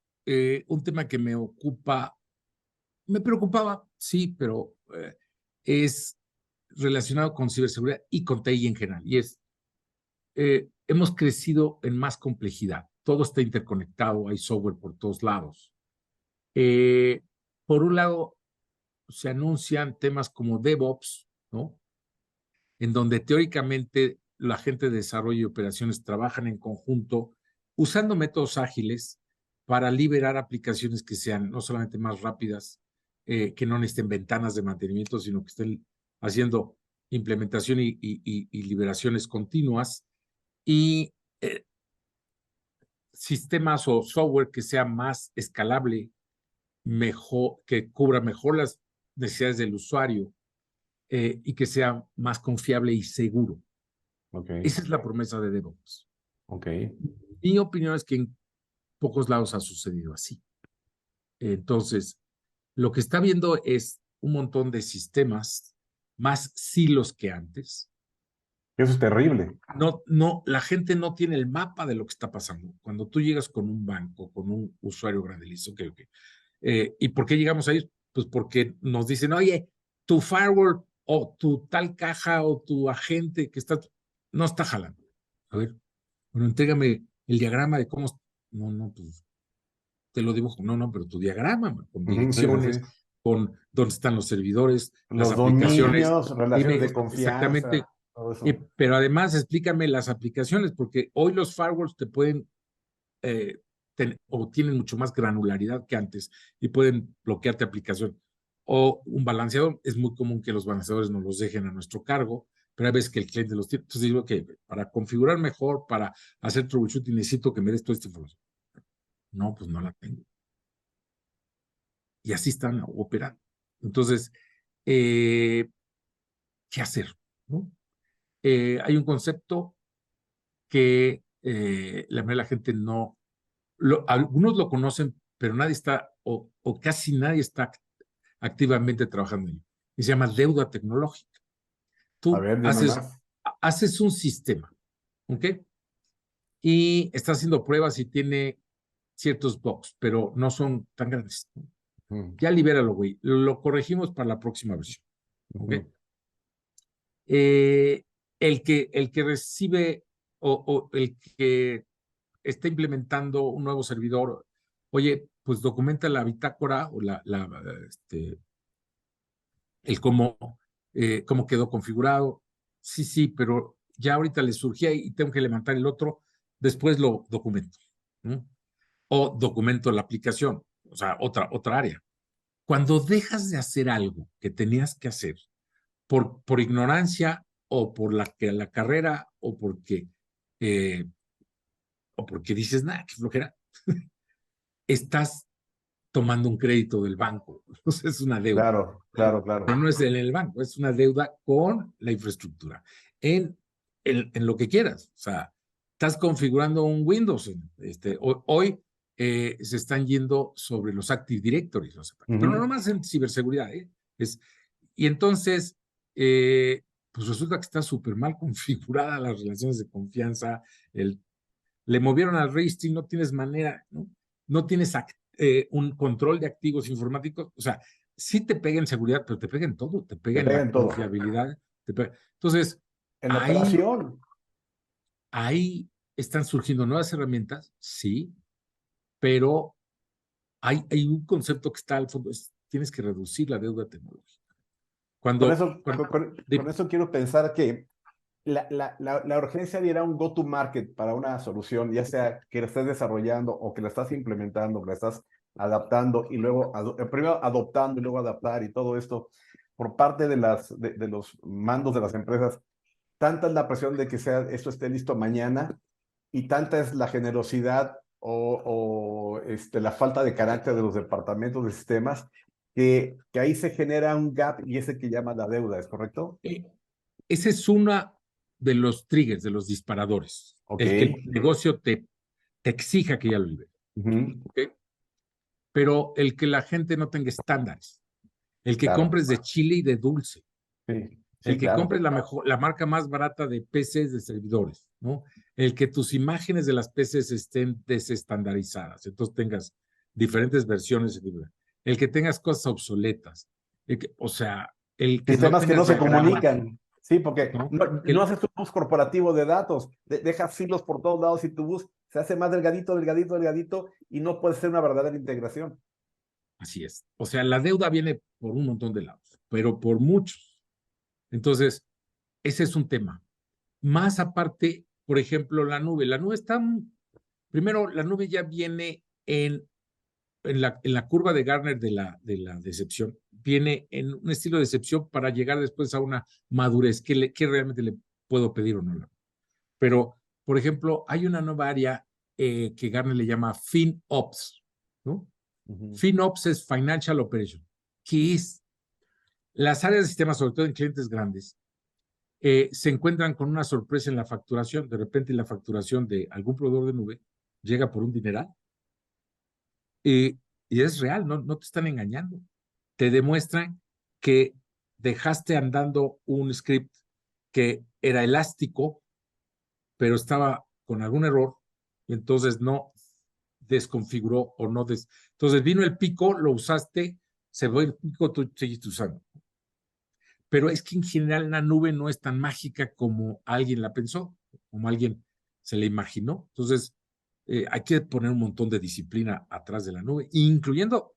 un tema que me ocupa, me preocupaba, sí, pero es relacionado con ciberseguridad y con TI en general. Y es, hemos crecido en más complejidad. Todo está interconectado, hay software por todos lados. Eh, por un lado, se anuncian temas como DevOps, ¿no? En donde teóricamente la gente de desarrollo y operaciones trabajan en conjunto usando métodos ágiles para liberar aplicaciones que sean no solamente más rápidas, que no necesiten ventanas de mantenimiento, sino que estén haciendo implementación y liberaciones continuas y sistemas o software que sea más escalable, mejor, que cubra mejor las necesidades del usuario y que sea más confiable y seguro. Ok, Esa es la promesa de DevOps. ok. Mi opinión es que en pocos lados ha sucedido así. Entonces, lo que está viendo es un montón de sistemas, más silos que antes. Eso es terrible. La gente no tiene el mapa de lo que está pasando. Cuando tú llegas con un banco, con un usuario grande, listo, ok. ¿Y por qué llegamos ahí? Pues porque nos dicen, oye, tu firewall o tu tal caja o tu agente que está, no está jalando. A ver, bueno, entrégame el diagrama de cómo. No, no, pues te lo dibujo. No, no, pero tu diagrama, con Ujú, sí, sí, direcciones, sí. con dónde están los servidores, las Los aplicaciones. dominios, relaciones Dime de exactamente. confianza, todo eso. Pero además explícame las aplicaciones, porque hoy los firewalls te pueden o tienen mucho más granularidad que antes y pueden bloquearte aplicación. O un balanceador, es muy común que los balanceadores nos los dejen a nuestro cargo, pero hay veces que el cliente los tiene. Entonces digo que para configurar mejor, para hacer troubleshooting, necesito que me des toda esta información. No, pues no la tengo. Y así están operando. Entonces, ¿qué hacer? ¿No? Hay un concepto que la gente no, algunos lo conocen, pero nadie está, o casi nadie está activamente trabajando en ello. Y se llama deuda tecnológica. A Tú ver, dime más. haces un sistema, ¿ok? Y está haciendo pruebas y tiene ciertos bugs, pero no son tan grandes. Ujú, Ya libéralo, güey. Lo corregimos para la próxima versión, ¿ok? ujú. Eh, el que recibe o el que está implementando un nuevo servidor, oye, pues documenta la bitácora o el cómo quedó configurado. Sí, sí, pero ya ahorita le surgía y tengo que levantar el otro, después lo documento, ¿no? O documento la aplicación, o sea, otra área. Cuando dejas de hacer algo que tenías que hacer por ignorancia o por la carrera eh, o porque dices, nada, qué flojera, estás tomando un crédito del banco. Entonces es una deuda. Claro, claro, Pero claro. no es en el banco, es una deuda con la infraestructura, en lo que quieras. O sea, estás configurando un Windows. Hoy se están yendo sobre los Active Directories, los ataques, pero no Ujú. nomás en ciberseguridad. Y entonces, pues resulta que está súper mal configurada las relaciones de confianza, le movieron al registry, no tienes manera, ¿no? No tienes un control de activos informáticos, o sea, sí te pega en seguridad, pero te pega en todo, te pega Te en pega la en todo. confiabilidad. Entonces, En la ahí, operación. ahí están surgiendo nuevas herramientas, sí, pero hay un concepto que está al fondo, tienes que reducir la deuda tecnológica. Con Cuando, eso, cuando con eso quiero pensar que la urgencia de ir a un go-to-market para una solución, ya sea que la estés desarrollando o que la estás implementando, que la estás adaptando y luego, primero adoptando y luego adaptar y todo esto por parte de los mandos de las empresas, tanta es la presión de que esto esté listo mañana y tanta es la generosidad o la falta de carácter de los departamentos de sistemas que ahí se genera un gap y ese que llama la deuda, ¿es correcto? eh, ese es uno de los triggers, de los disparadores, Ok, el que el negocio te exija que ya lo libere. Ujú. ¿Ok? Pero el que la gente no tenga estándares, el que Claro, compres de chile y de dulce, sí, el sí, que claro. compres la marca más barata de PCs de servidores, ¿no? El que tus imágenes de las PCs estén desestandarizadas, entonces tengas diferentes versiones, el que tengas cosas obsoletas, o sea, el que no Sistemas que no tengas se diagramas, comunican, sí, porque ¿no? no haces tu bus corporativo de datos, dejas hilos por todos lados y tu bus se hace más delgadito, delgadito, delgadito y no puede ser una verdadera integración. Así es. O sea, la deuda viene por un montón de lados, pero por muchos. Entonces, ese es un tema. Más aparte, por ejemplo, la nube. La nube está, primero, la nube ya viene en la curva de Gartner de la decepción, viene en un estilo de decepción para llegar después a una madurez. ¿Qué realmente le puedo pedir o no? Pero, por ejemplo, hay una nueva área que Gartner le llama FinOps, ¿no? Ujú. FinOps es Financial Operation, que es las áreas de sistemas, sobre todo en clientes grandes, se encuentran con una sorpresa en la facturación. De repente, la facturación de algún proveedor de nube llega por un dineral y es real, no te están engañando. Te demuestran que dejaste andando un script que era elástico, pero estaba con algún error, y entonces no desconfiguró o no Entonces vino el pico, lo usaste, se fue el pico, tú seguiste usando. Pero es que en general la nube no es tan mágica como alguien la pensó, como alguien se la imaginó. Entonces, hay que poner un montón de disciplina atrás de la nube, incluyendo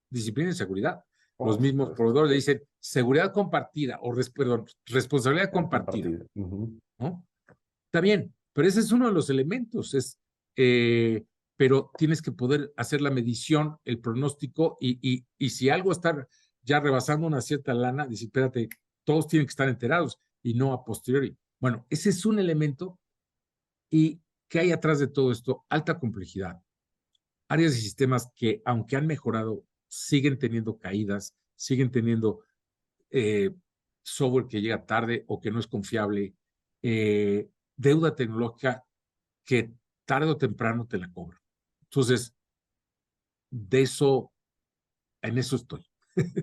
disciplina y seguridad. Los Por mismos supuesto, proveedores le dicen seguridad compartida o perdón, responsabilidad ya compartida, compartido. Ujú. ¿no? Está bien, pero ese es uno de los elementos, eh, pero tienes que poder hacer la medición, el pronóstico y si algo está ya rebasando una cierta lana, dice, espérate, todos tienen que estar enterados y no a posteriori. Bueno, ese es un elemento y ¿qué hay atrás de todo esto? Alta complejidad, áreas y sistemas que aunque han mejorado, siguen teniendo caídas, siguen teniendo eh, software que llega tarde o que no es confiable, deuda tecnológica que tarde o temprano te la cobran. Entonces, en eso estoy.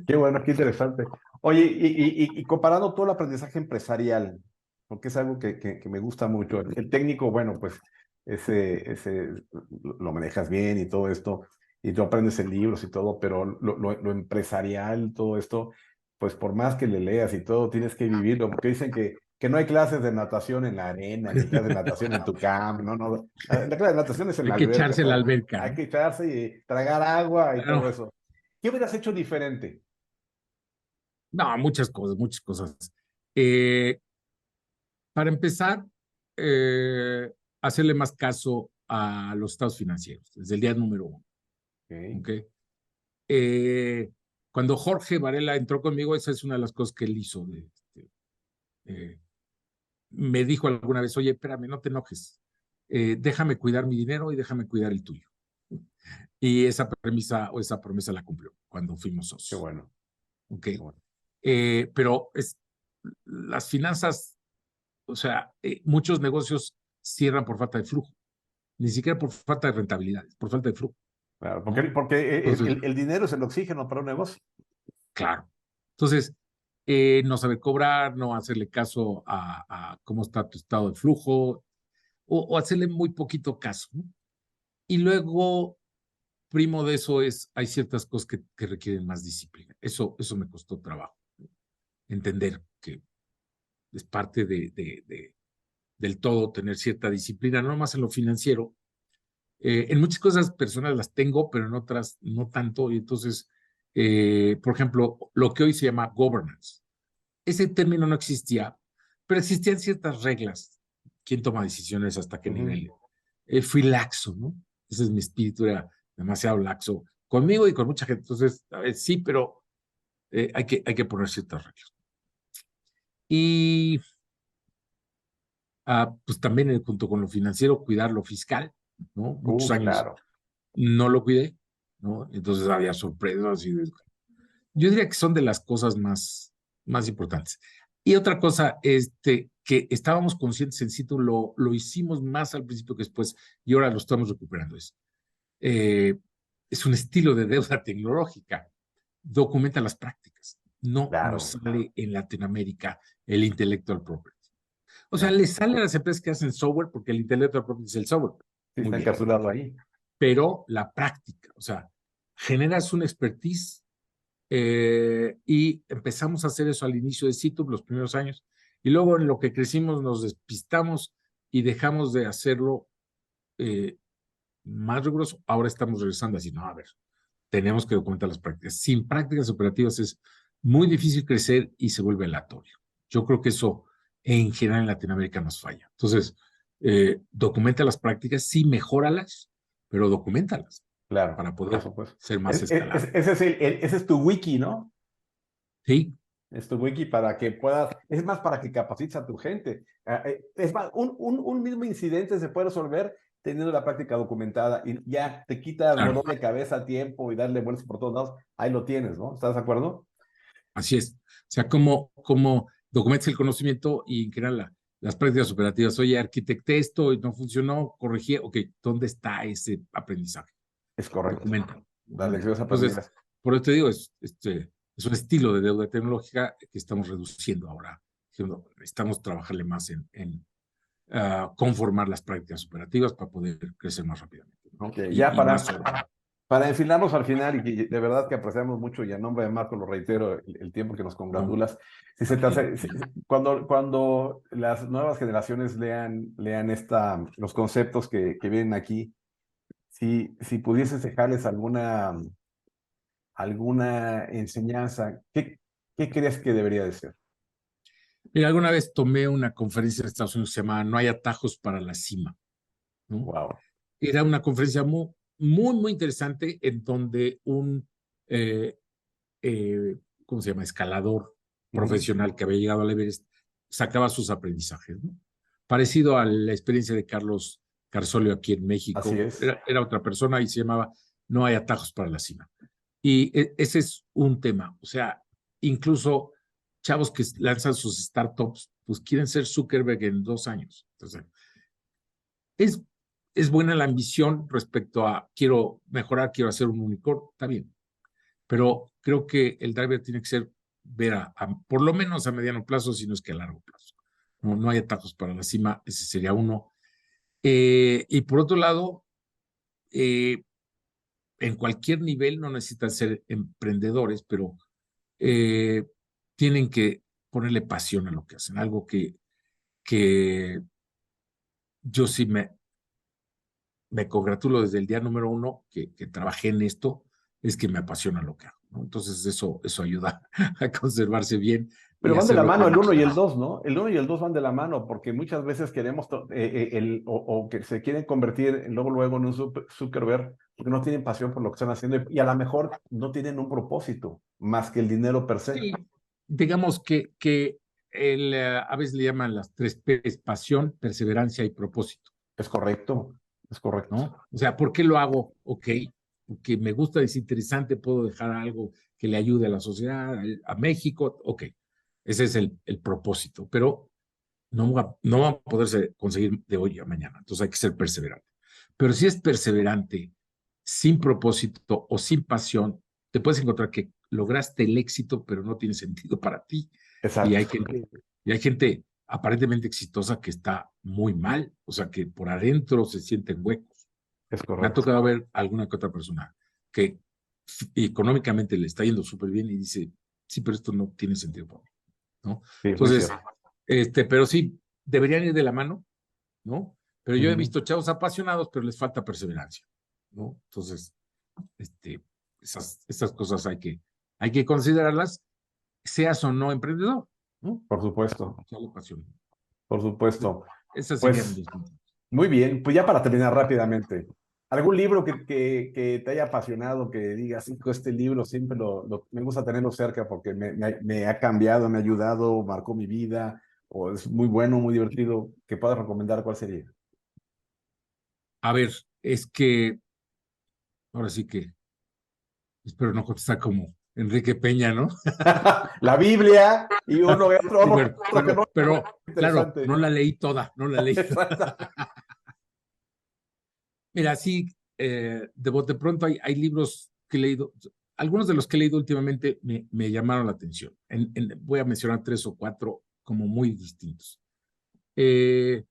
Qué bueno, qué interesante. Oye, y comparando todo el aprendizaje empresarial, porque es algo que me gusta mucho. El técnico, bueno, pues ese lo manejas bien y todo esto, y tú aprendes en libros y todo, pero lo empresarial, todo esto, pues por más que le leas y todo, tienes que vivirlo, porque dicen que no hay clases de natación en la arena, ni clases de natación en tu campo, no, no. La clase de natación es en Hay la que alberca, echarse a la ¿sabes? alberca, Hay ¿no? que echarse y tragar agua y todo Claro. eso. ¿Qué hubieras hecho diferente? No, muchas cosas, muchas cosas. Eh, para empezar, eh, hacerle más caso a los estados financieros, desde el día número uno. Ok. ¿Ok? Eh, cuando Jorge Varela entró conmigo, esa es una de las cosas que él hizo. Eh, me dijo alguna vez, oye, espérame, no te enojes, déjame cuidar mi dinero y déjame cuidar el tuyo. Y esa premisa o esa promesa la cumplió cuando fuimos Qué socios. bueno, ¿Ok? qué bueno. Pero las finanzas, o sea, muchos negocios cierran por falta de flujo, ni siquiera por falta de rentabilidad, por falta de flujo, Claro, ¿no? porque Entonces, el dinero es el oxígeno para un negocio. claro. Entonces, no saber cobrar, no hacerle caso a cómo está tu estado de flujo o hacerle muy poquito caso, ¿no? Y luego, primo de eso hay ciertas cosas que requieren más disciplina. Eso me costó trabajo, entender que es parte del todo tener cierta disciplina, no más en lo financiero. En muchas cosas personales las tengo, pero en otras no tanto. Y entonces, por ejemplo, lo que hoy se llama governance. Ese término no existía, pero existían ciertas reglas. ¿Quién toma decisiones hasta qué Ujú. nivel? Fui laxo, ¿no? Ese es mi espíritu, era demasiado laxo conmigo y con mucha gente. Entonces, a ver, sí, pero hay que poner ciertas reglas. Y pues también junto con lo financiero, cuidar lo fiscal, ¿no? Muchos años Claro. no lo cuidé, ¿no? Entonces había sorpresas. Yo diría que son de las cosas más importantes. Y otra cosa, que estábamos conscientes en sitio, lo hicimos más al principio que después, y ahora lo estamos recuperando. Es un estilo de deuda tecnológica. Documenta las prácticas. No nos Claro, sale en Latinoamérica el intellectual property. O sea, ya. le sale a las empresas que hacen software porque el intellectual property es el software. Sí, Muy está bien. encapsulado ahí. Pero la práctica, o sea, generas un expertise y empezamos a hacer eso al inicio de Situb, los primeros años, y luego en lo que crecimos nos despistamos y dejamos de hacerlo eh, más riguroso. Ahora estamos regresando así, no, a ver, tenemos que documentar las prácticas. Sin prácticas operativas es muy difícil crecer y se vuelve aleatorio. Yo creo que eso en general en Latinoamérica nos falla. Entonces, documenta las prácticas, sí, mejóralas, pero documentalas Claro, para por poder supuesto. ser más escalable. Ese es ese es tu wiki, ¿no? Sí, Es tu wiki para que puedas, es más para que capacites a tu gente. Es más, un mismo incidente se puede resolver teniendo la práctica documentada y ya te quita claro, dolor de cabeza, tiempo y darle vueltas por todos lados. Ahí lo tienes, ¿no? ¿Estás de acuerdo? así es. O sea, como documentas el conocimiento y en general las prácticas operativas. Oye, arquitecté esto y no funcionó, corregí, ok, ¿dónde está ese aprendizaje? Es correcto. Documenta, Las documenta. lecciones Entonces, aprendidas. por eso te digo, es un estilo de deuda tecnológica que estamos reduciendo ahora. Estamos trabajarle más en conformar las prácticas operativas para poder crecer más rápidamente, ¿no? Ok, ya Y más sobre. para enfilarnos al final, y que de verdad que apreciamos mucho, y a nombre de Marco lo reitero, el tiempo que nos No, congratulas, si se te tranquilo. cuando las nuevas generaciones lean los conceptos que vienen aquí, si pudieses dejarles alguna enseñanza, ¿qué crees que debería de ser? Mira, alguna vez tomé una conferencia en Estados Unidos que se llama No hay atajos para la cima, ¿no? Wow. Era una conferencia muy, muy, muy interesante en donde un, eh, ¿cómo se llama? Escalador Ujú. profesional que había llegado al Everest sacaba sus aprendizajes, ¿no? Parecido a la experiencia de Carlos Carzolio aquí en Así México. es. Era otra persona y se llamaba No hay atajos para la cima. Y ese es un tema. O sea, incluso chavos que lanzan sus startups, pues quieren ser Zuckerberg en 2 años. Entonces, es, es buena la ambición respecto a quiero mejorar, quiero hacer un unicornio, está bien. Pero creo que el driver tiene que ser ver por lo menos a mediano plazo, si no es que a largo plazo. No, no hay atajos para la cima, ese sería uno. Y por otro lado, eh, en cualquier nivel no necesitan ser emprendedores, pero eh, tienen que ponerle pasión a lo que hacen. Algo que yo sí me congratulo desde el día número uno que trabajé en esto, es que me apasiona lo que hago, ¿no? Entonces eso ayuda a conservarse bien Pero y van de la hacerlo mano con el uno mucho y el trabajo. dos, ¿no? El uno y el dos van de la mano, porque muchas veces queremos, o que se quieren convertir luego en un Zuckerberg, porque no tienen pasión por lo que están haciendo y a lo mejor no tienen un propósito más que el dinero per se. Sí, digamos que a veces le llaman las 3 P's: pasión, perseverancia y propósito, Es correcto, es correcto. ¿no? O sea, ¿por qué lo hago? Ok, porque me gusta, es interesante, puedo dejar algo que le ayude a la sociedad, a México, ok, ese es el propósito, pero no va a poderse conseguir de hoy a mañana, entonces hay que ser perseverante. Pero si es perseverante, sin propósito o sin pasión, te puedes encontrar que lograste el éxito, pero no tiene sentido para ti. Y hay Exacto, gente, y hay gente aparentemente exitosa que está muy mal, o sea, que por adentro se sienten huecos. es Me ha correcto. tocado ver alguna que otra persona que económicamente le está yendo súper bien y dice, sí, pero esto no tiene sentido para mí, ¿no? Sí, muy Entonces, cierto. pero sí, deberían ir de la mano, ¿no? Pero yo he Ujú. visto chavos apasionados, pero les falta perseverancia, ¿no? Entonces, este, esas cosas hay que considerarlas, seas o no emprendedor, ¿no? Por supuesto, Ya la pasión. por supuesto. Esas serían Pues mis puntos. muy bien, pues ya para terminar rápidamente, ¿algún libro que te haya apasionado, que digas, "Hijo, este libro siempre me gusta tenerlo cerca porque me ha cambiado, me ha ayudado, marcó mi vida, o es muy bueno, muy divertido, que puedas recomendar, ¿cuál sería? A ver, es que ahora sí que espero no contestar como Enrique Peña, ¿no? La Biblia y uno Sí, otro, otro que no pero, claro, interesante. no la leí toda, no la leí toda. Exacto. Mira, sí, de pronto hay libros que he leído, algunos de los que he leído últimamente me llamaron la atención. Voy a mencionar 3 o 4 como muy distintos. Eh,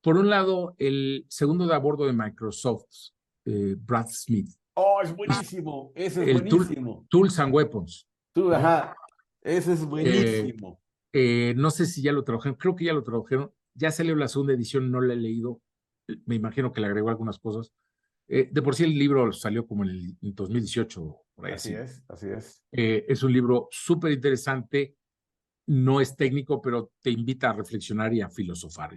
por un lado, el segundo de a bordo de Microsoft, Brad Smith, Oh, es buenísimo. Ese es el buenísimo. Tools and Weapons, Tú, ¿no? ajá. Ese es Eh, buenísimo. no sé si ya lo tradujeron, creo que ya lo tradujeron, ya salió la segunda edición, no la he leído, me imagino que le agregó algunas cosas. De por sí el libro salió como en 2018, por ahí Así así. es, así es. Es un libro súper interesante, no es técnico, pero te invita a reflexionar y a filosofar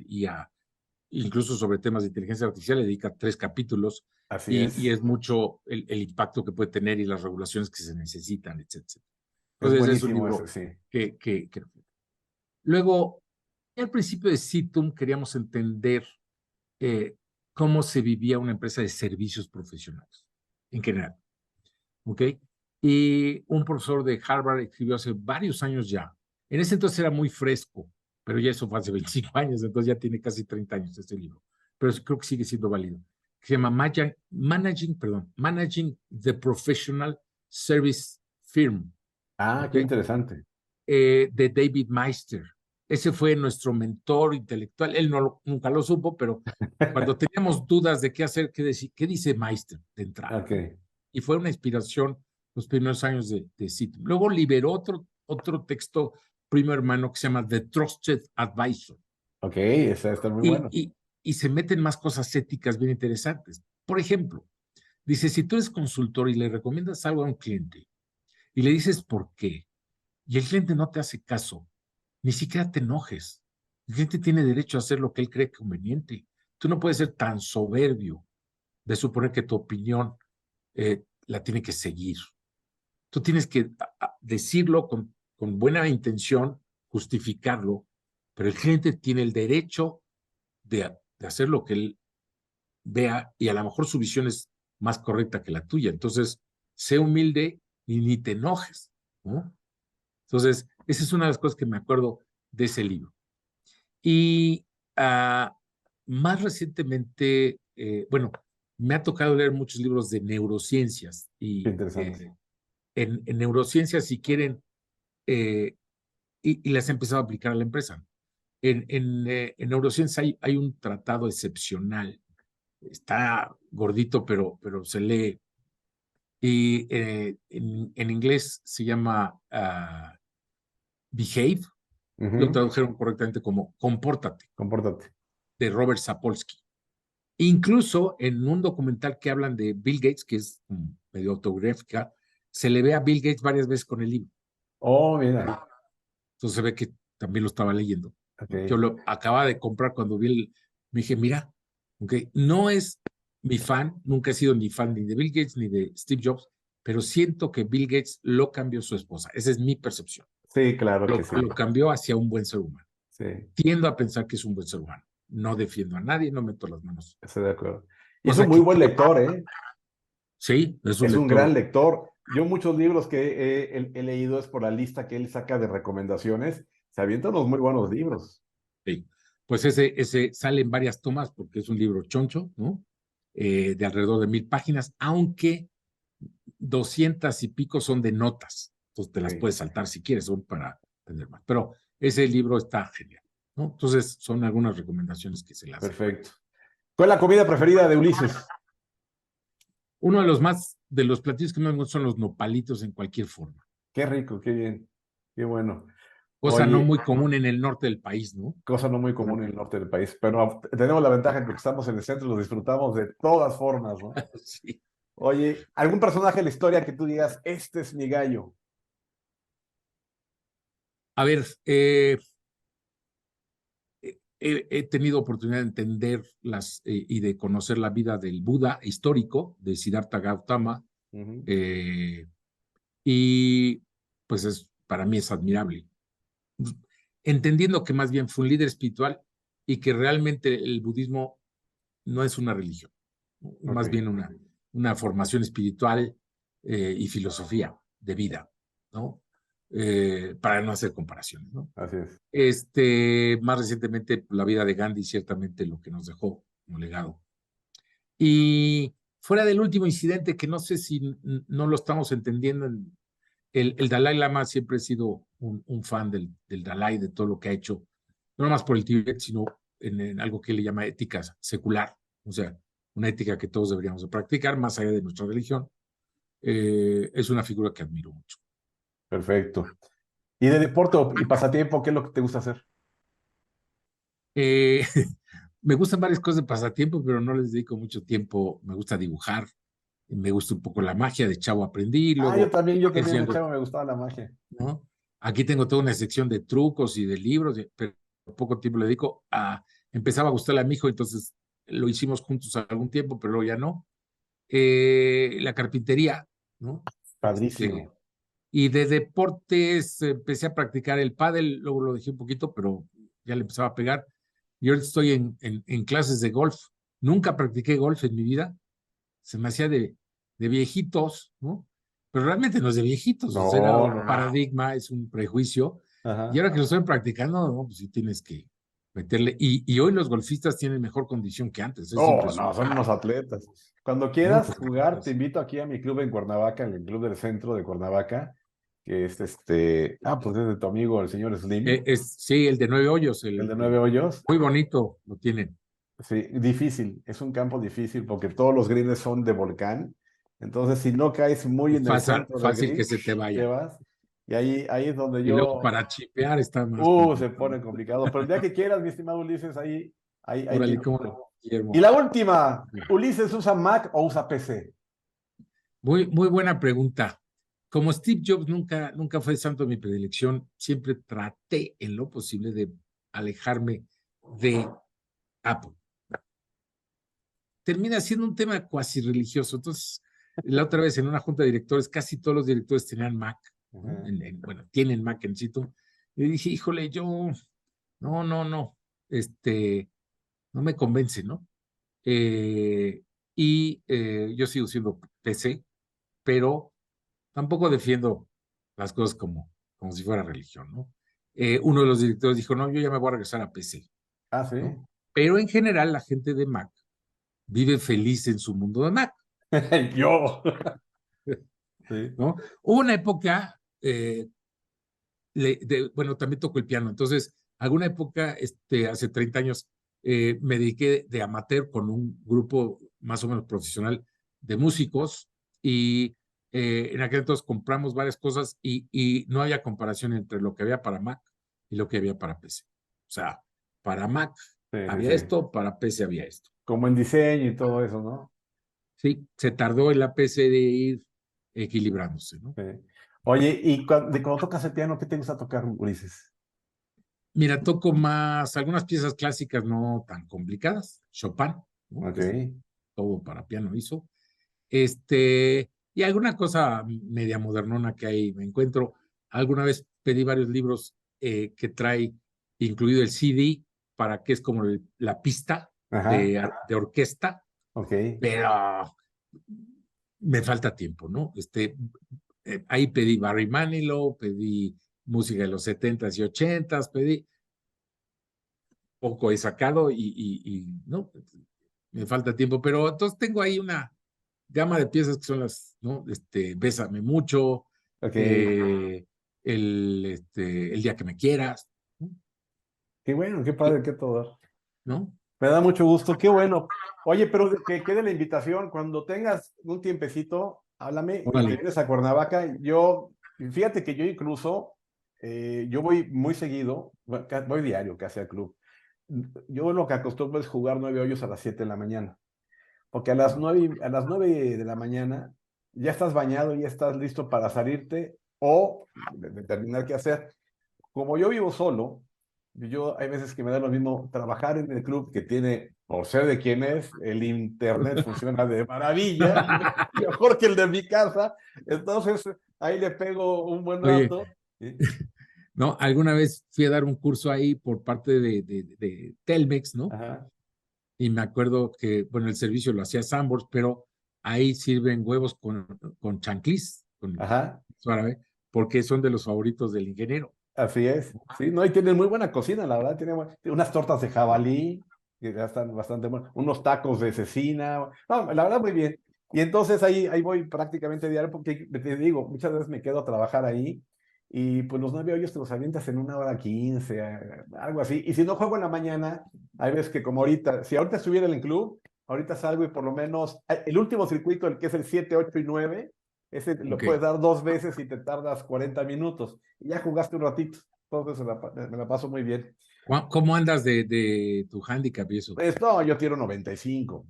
incluso sobre temas de inteligencia artificial, le dedica 3 capítulos Así y es. es mucho el impacto que puede tener y las regulaciones que se necesitan, etcétera. Es Entonces es un buenísimo ese, libro sí. que... Luego, al principio de Citum queríamos entender eh, cómo se vivía una empresa de servicios profesionales en general. ¿Ok? Y un profesor de Harvard escribió hace varios años ya. En ese entonces era muy fresco, pero ya eso fue hace 25 años, entonces ya tiene casi 30 años este libro. Pero creo que sigue siendo válido. Se llama Managing the Professional Service Firm, Ah, ¿ok? qué interesante. De David Meister. Ese fue nuestro mentor intelectual. Él nunca lo supo, pero cuando teníamos dudas de qué hacer, qué dice Meister de entrada, Ok, ¿no? Y fue una inspiración los primeros años de Citum. Luego liberó otro texto, primo hermano, que se llama The Trusted Advisor. ok, ese está muy Y, bueno. y, y se meten más cosas éticas bien interesantes. Por ejemplo, dice, si tú eres consultor y le recomiendas algo a un cliente y le dices por qué, y el cliente no te hace caso, ni siquiera te enojes. El cliente tiene derecho a hacer lo que él cree conveniente. Tú no puedes ser tan soberbio de suponer que tu opinión la tiene que seguir. Tú tienes que decirlo con buena intención, justificarlo, pero el cliente tiene el derecho de hacer lo que él vea y a lo mejor su visión es más correcta que la tuya. Entonces, sé humilde y ni te enojes, ¿no? Entonces, esa es una de las cosas que me acuerdo de ese libro. Y uh, más recientemente, bueno, me ha tocado leer muchos libros de neurociencias Qué y interesante. en neurociencias, si quieren, y las he empezado a aplicar a la empresa. En neurociencias hay un tratado excepcional, está gordito, pero se lee, y en inglés se llama Behave, lo Ujú. tradujeron correctamente como Compórtate, Compórtate. de Robert Sapolsky. Incluso en un documental que hablan de Bill Gates, que es medio autobiográfica, se le ve a Bill Gates varias veces con el libro. Oh, mira. Entonces se ve que también lo estaba leyendo. Yo Ok. lo acababa de comprar cuando me dije, mira, okay, no es mi fan, nunca he sido ni fan ni de Bill Gates ni de Steve Jobs, pero siento que Bill Gates lo cambió su esposa. Esa es mi percepción. Sí, claro que sí. Lo cambió hacia un buen ser humano. Sí, Tiendo a pensar que es un buen ser humano. No defiendo a nadie, no meto las manos. estoy de acuerdo. Y es un Cosa muy que buen lector, ¿eh? sí, es un Es un gran lector. lector. Yo muchos libros que he leído es por la lista que él saca de recomendaciones. Se avienta unos muy buenos libros. Sí. Pues ese sale en varias tomas porque es un libro choncho, ¿no? De alrededor de 1000 páginas, aunque 200 y pico son de notas. Entonces te las Sí, puedes saltar si quieres, son para tener más. Pero ese libro está genial, ¿no? Entonces son algunas recomendaciones que se le hacen. perfecto. ¿Cuál es la comida preferida de Ulises? Uno de los platillos que más me gustan son los nopalitos en cualquier forma. Qué rico, qué bien, qué bueno. Cosa no Oye, muy común en el norte del país, ¿no? cosa no muy común en el norte del país, pero tenemos la ventaja que estamos en el centro y lo disfrutamos de todas formas, ¿no? Sí. Oye, ¿algún personaje de la historia que tú digas, este es mi gallo? A ver, he tenido oportunidad de entender y de conocer la vida del Buda histórico, de Siddhartha Gautama, Ujú. eh, y pues para mí es admirable. Entendiendo que más bien fue un líder espiritual y que realmente el budismo no es una religión, Ok, más bien una formación espiritual y filosofía. de vida, ¿no? Para no hacer comparaciones, ¿no? Así es. Más recientemente, la vida de Gandhi, ciertamente lo que nos dejó como legado. Y fuera del último incidente, que no sé si no lo estamos entendiendo, el Dalai Lama siempre he sido un fan del Dalai, de todo lo que ha hecho, no más por el Tíbet, sino en algo que él le llama ética secular, o sea, una ética que todos deberíamos de practicar más allá de nuestra religión. Es una figura que admiro mucho. Perfecto. ¿Y de deporte y pasatiempo, qué es lo que te gusta hacer? Eh, Me gustan varias cosas de pasatiempo, pero no les dedico mucho tiempo. Me gusta dibujar, me gusta un poco la magia, de chavo aprendí, Ah, luego yo también de enseñando, chavo me gustaba la magia. ¿no? Aquí tengo toda una sección de trucos y de libros, pero poco tiempo le dedico a, empezaba a gustarle a mi hijo, entonces lo hicimos juntos algún tiempo, pero luego ya no. La carpintería, ¿no? Padrísimo. Y de deportes empecé a practicar el pádel, luego lo dejé un poquito, pero ya le empezaba a pegar. Y ahora estoy en clases de golf. Nunca practiqué golf en mi vida. Se me hacía de viejitos, ¿no? Pero realmente no es de viejitos, o sea, era No, un no, no. paradigma, es un prejuicio. Y Ajá. ahora que lo estoy practicando, no, pues sí tienes que meterle. Y hoy los golfistas tienen mejor condición que antes, es Oh, no, son impresionante. unos atletas. Cuando Unos quieras jugar, te atletas. invito aquí a mi club en Cuernavaca, en el club del centro de Cuernavaca, que es pues es de tu amigo el señor Slim, Sí, el de Nueve Hoyos, el de Nueve Hoyos. muy bonito lo tienen. Sí, difícil, es un campo difícil porque todos los greens son de volcán. Entonces, si no caes muy en el Fácil, centro del fácil que green, se te te vaya. vas. Y ahí es donde Y luego yo, para chipear está más se complicado. pone complicado. Pero el día que quieras, mi estimado Ulises, ahí te Órale, cómo no, invito. Y Guillermo. la última, ¿Ulises usa Mac o usa PC? Muy buena pregunta. Como Steve Jobs nunca fue santo de mi predilección, siempre traté en lo posible de alejarme de Apple. Termina siendo un tema cuasi religioso. Entonces, la otra vez en una junta de directores, casi todos los directores tenían Mac, ¿no? Ajá. Bueno, tienen Mac en sitio. Y dije, híjole, no, no me convence, ¿no? Eh, yo sigo siendo PC, pero tampoco defiendo las cosas como si fuera religión, ¿no? Uno de los directores dijo, no, yo ya me voy a regresar a PC, Ah, sí. ¿no? Pero en general la gente de Mac vive feliz en su mundo de Mac, Yo. Sí. ¿no? Hubo una época, bueno, también toco el piano, entonces, alguna época, hace 30 años, me dediqué de amateur con un grupo más o menos profesional de músicos y en aquel entonces compramos varias cosas y no había comparación entre lo que había para Mac y lo que había para PC. O sea, para Mac Sí, sí, había sí. esto, para PC había esto. Como en diseño y todo eso, ¿no? Sí, se tardó en la PC de ir equilibrándose, ¿no? Sí. Oye, y cuando tocas el piano, ¿qué te gusta tocar, Ulises? Mira, toco más algunas piezas clásicas no tan complicadas, Chopin, ¿no? Ok. Que es todo para piano hizo. Y alguna cosa media modernona que ahí me encuentro. Alguna vez pedí varios libros que trae incluido el CD para que es como la pista Ajá. de orquesta, Ok. pero me falta tiempo, ¿no? Ahí pedí Barry Manilow, pedí música de los 70s y 80s, pedí poco he sacado no, me falta tiempo, pero entonces tengo ahí una gama de piezas que son las, ¿no? Bésame mucho, Ok. eh, el día que me quieras, Qué bueno, qué padre, qué todo. ¿no? Me da mucho gusto, qué bueno. Oye, pero que quede la invitación, cuando tengas un tiempecito, háblame y te Órale. vienes a Cuernavaca. Fíjate que yo incluso, yo voy muy seguido, voy diario casi al club. Yo lo que acostumbro es jugar 9 hoyos a las 7 de la mañana, porque a las nueve de la mañana ya estás bañado, ya estás listo para salirte o determinar qué hacer. Como yo vivo solo, hay veces que me da lo mismo trabajar en el club que tiene, por ser de quien es, el internet funciona de maravilla, mejor que el de mi casa. Entonces, ahí le pego un buen Oye, rato. ¿Sí? ¿no? Alguna vez fui a dar un curso ahí por parte de Telmex, ¿no? Ajá, Y me acuerdo que, bueno, el servicio lo hacía Sambors, pero ahí sirven huevos con chanclis, con ajá. árabe, porque son de los favoritos del ingeniero. Así es. Sí, no, y tienen muy buena cocina, la verdad. Tienen unas tortas de jabalí, que ya están bastante buenas, unos tacos de cecina. No, la verdad, muy bien. Y entonces ahí voy prácticamente diario, porque te digo, muchas veces me quedo a trabajar ahí, y pues los 9 hoyos te los avientas en 1 hora 15, algo así. Y si no juego en la mañana, hay veces que como ahorita, si ahorita estuviera en el club, ahorita salgo y por lo menos, el último circuito, el que es el 7, 8 y 9, ese lo Ok. puedes dar 2 veces y te tardas 40 minutos. Y ya jugaste un ratito. Entonces me la paso muy bien. ¿Cómo andas de tu handicap y eso? Pues no, yo tiro 95.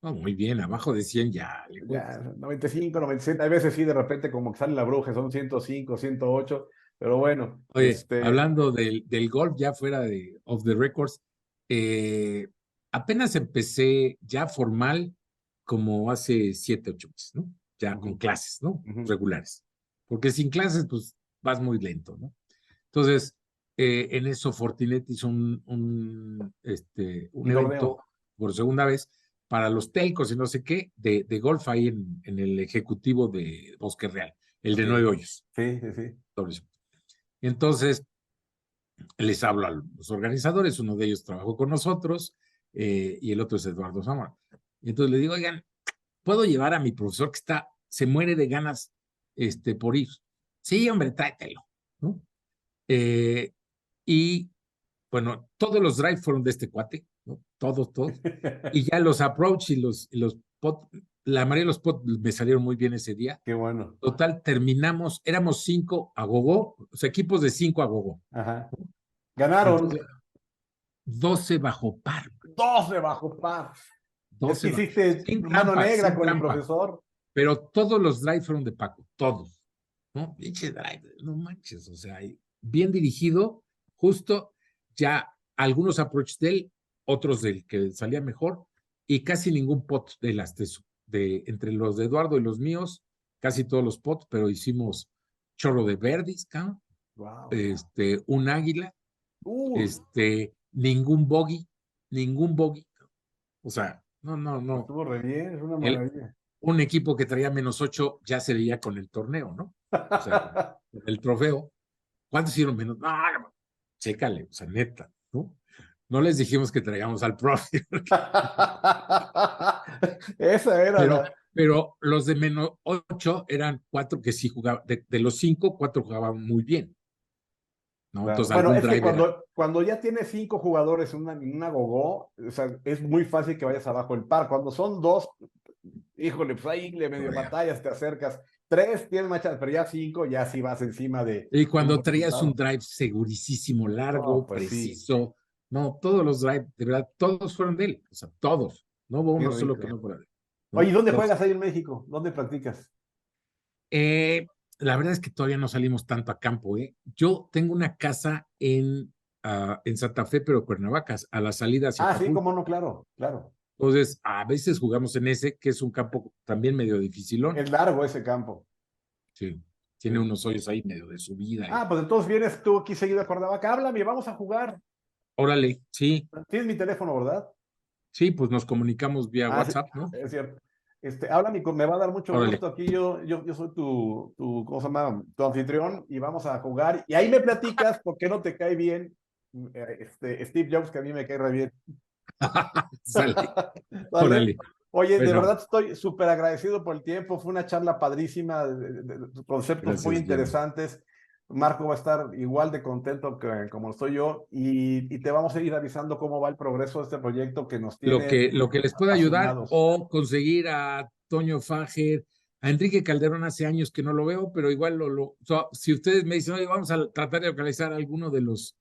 Oh, muy bien, abajo de 100 ya le Ya, juegas. 95, 96. Hay veces sí, de repente como que sale la bruja, son 105, 108. Pero bueno, Oye, hablando del golf, ya fuera de off the records, eh, apenas empecé ya formal como hace 7, 8 meses, ¿no? Ya con ujú, clases, ¿no? ujú. Regulares. Porque sin clases, pues vas muy lento, ¿no? Entonces, en eso Fortinet hizo un Un torneo. evento por segunda vez para los telcos y no sé qué, de golf ahí en el ejecutivo de Bosque Real, el de Ok. 9 hoyos. Sí, sí, sí. Entonces, les hablo a los organizadores, uno de ellos trabajó con nosotros y el otro es Eduardo Zamora. Y entonces le digo, oigan, ¿puedo llevar a mi profesor que se muere de ganas por ir? Sí, hombre, tráetelo, ¿no? Eh, y bueno, todos los drives fueron de este cuate, ¿no? Todos, todos. Y ya los approach y los pot, la mayoría de los pot me salieron muy bien ese día. Qué bueno. Total, terminamos, éramos 5 a gogo, o sea, equipos de 5 a gogo. Ajá. Ganaron Entonces, 12 bajo par, 12 bajo par. Es 12 que bajo, hiciste sin mano trampa, negra sin con el trampa. profesor. Pero todos los drives fueron de Paco, todos, ¿no? Pinche drive, no manches, o sea, bien dirigido, justo, ya algunos approach de él, otros del que salía mejor, y casi ningún pot de las entre los de Eduardo y los míos, casi todos los pots, pero hicimos chorro de verdis, cabrón, Wow. un águila, Uh, ningún bogey, o sea, no, no, no. estuvo re bien, es una El, maravilla. un equipo que traía -8 ya se veía con el torneo, ¿no? O sea, con el trofeo. ¿Cuántos hicieron menos? No, no, chécale, o sea, neta, ¿no? No les dijimos que traíamos al profe, Esa era pero, la. pero los de -8 eran 4 que sí jugaban, de los 5, 4 jugaban muy bien, ¿no? Claro. Entonces Bueno, algún es que driver era. cuando ya tienes 5 jugadores en una gogó, o sea, es muy fácil que vayas abajo el par. Cuando son dos, híjole, pues ahí le medio batallas, te acercas. Tres tienes machas, pero ya 5, ya sí vas encima Y de un cuando buen traías un resultado. drive segurísimo, No, largo, pues sí, preciso, no, todos los drives, de verdad, todos fueron de él, o sea, todos, no hubo qué uno solo que rico. no fuera de él, Oye, ¿y ¿no? dónde Todos. juegas ahí en México? ¿Dónde practicas? Eh, la verdad es que todavía no salimos tanto a campo, ¿eh? Yo tengo una casa en Santa Fe, pero Cuernavaca, a la salida hacia Ah, sí, Acapulco. cómo no, claro, claro. Entonces, a veces jugamos en ese, que es un campo también medio dificilón. Es largo ese campo. Sí, tiene Sí. unos hoyos ahí medio de subida. Ah, pues entonces vienes tú aquí seguido a Cuernavaca. Háblame, vamos a jugar. Órale, sí, Tienes mi teléfono, ¿verdad? sí, pues nos comunicamos vía Ah, sí, WhatsApp, ¿no? es cierto. Háblame, me va a dar mucho Órale. gusto. Aquí yo soy ¿cómo se llama? Tu anfitrión y vamos a jugar. Y ahí me platicas por qué no te cae bien Steve Jobs, que a mí me cae re bien. Sale, ¿Vale? órale. Oye, de Bueno, verdad estoy súper agradecido por el tiempo. Fue una charla padrísima, de conceptos muy gracias, Guillermo. interesantes. Marco va a estar igual de contento como estoy yo y te vamos a ir avisando cómo va el progreso de este proyecto que nos tiene Lo que les pueda ayudar apasionados. o conseguir a Toño Fager, a Enrique Calderón hace años que no lo veo, pero igual si ustedes me dicen, oye, vamos a tratar de localizar a alguno de los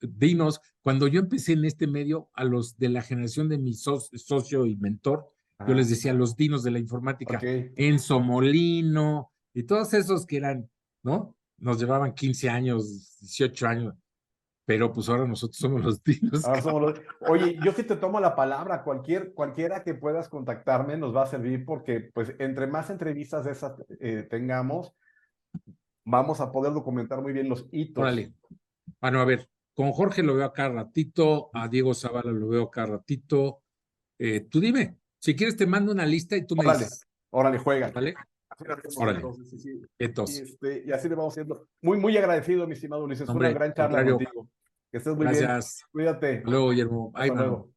dinos, cuando yo empecé en este medio, a los de la generación de mi socio y mentor, yo les Ah, decía los dinos de la ok. informática, Enzo Molino y todos esos que eran, ¿no? Nos llevaban 15 años, 18 años, pero pues ahora nosotros somos los dinos. Ahora somos Oye, yo sí te tomo la palabra, cualquiera que puedas contactarme nos va a servir porque pues entre más entrevistas de esas tengamos, vamos a poder documentar muy bien los hitos. Órale. Bueno, a ver, con Jorge lo veo acá ratito, a Diego Zavala lo veo acá ratito. Tú dime, si quieres te mando una lista y tú me Órale, dices, órale, juega. ¿vale? Así lo hacemos, Órale, entonces, sí, sí. entonces, Y así le vamos haciendo. Muy, muy agradecido, mi estimado Ulises. Fue una hombre, gran charla contrario, contigo. Que estés muy bien. gracias. Cuídate. Hasta luego, Guillermo. Ay, Hasta mano. luego.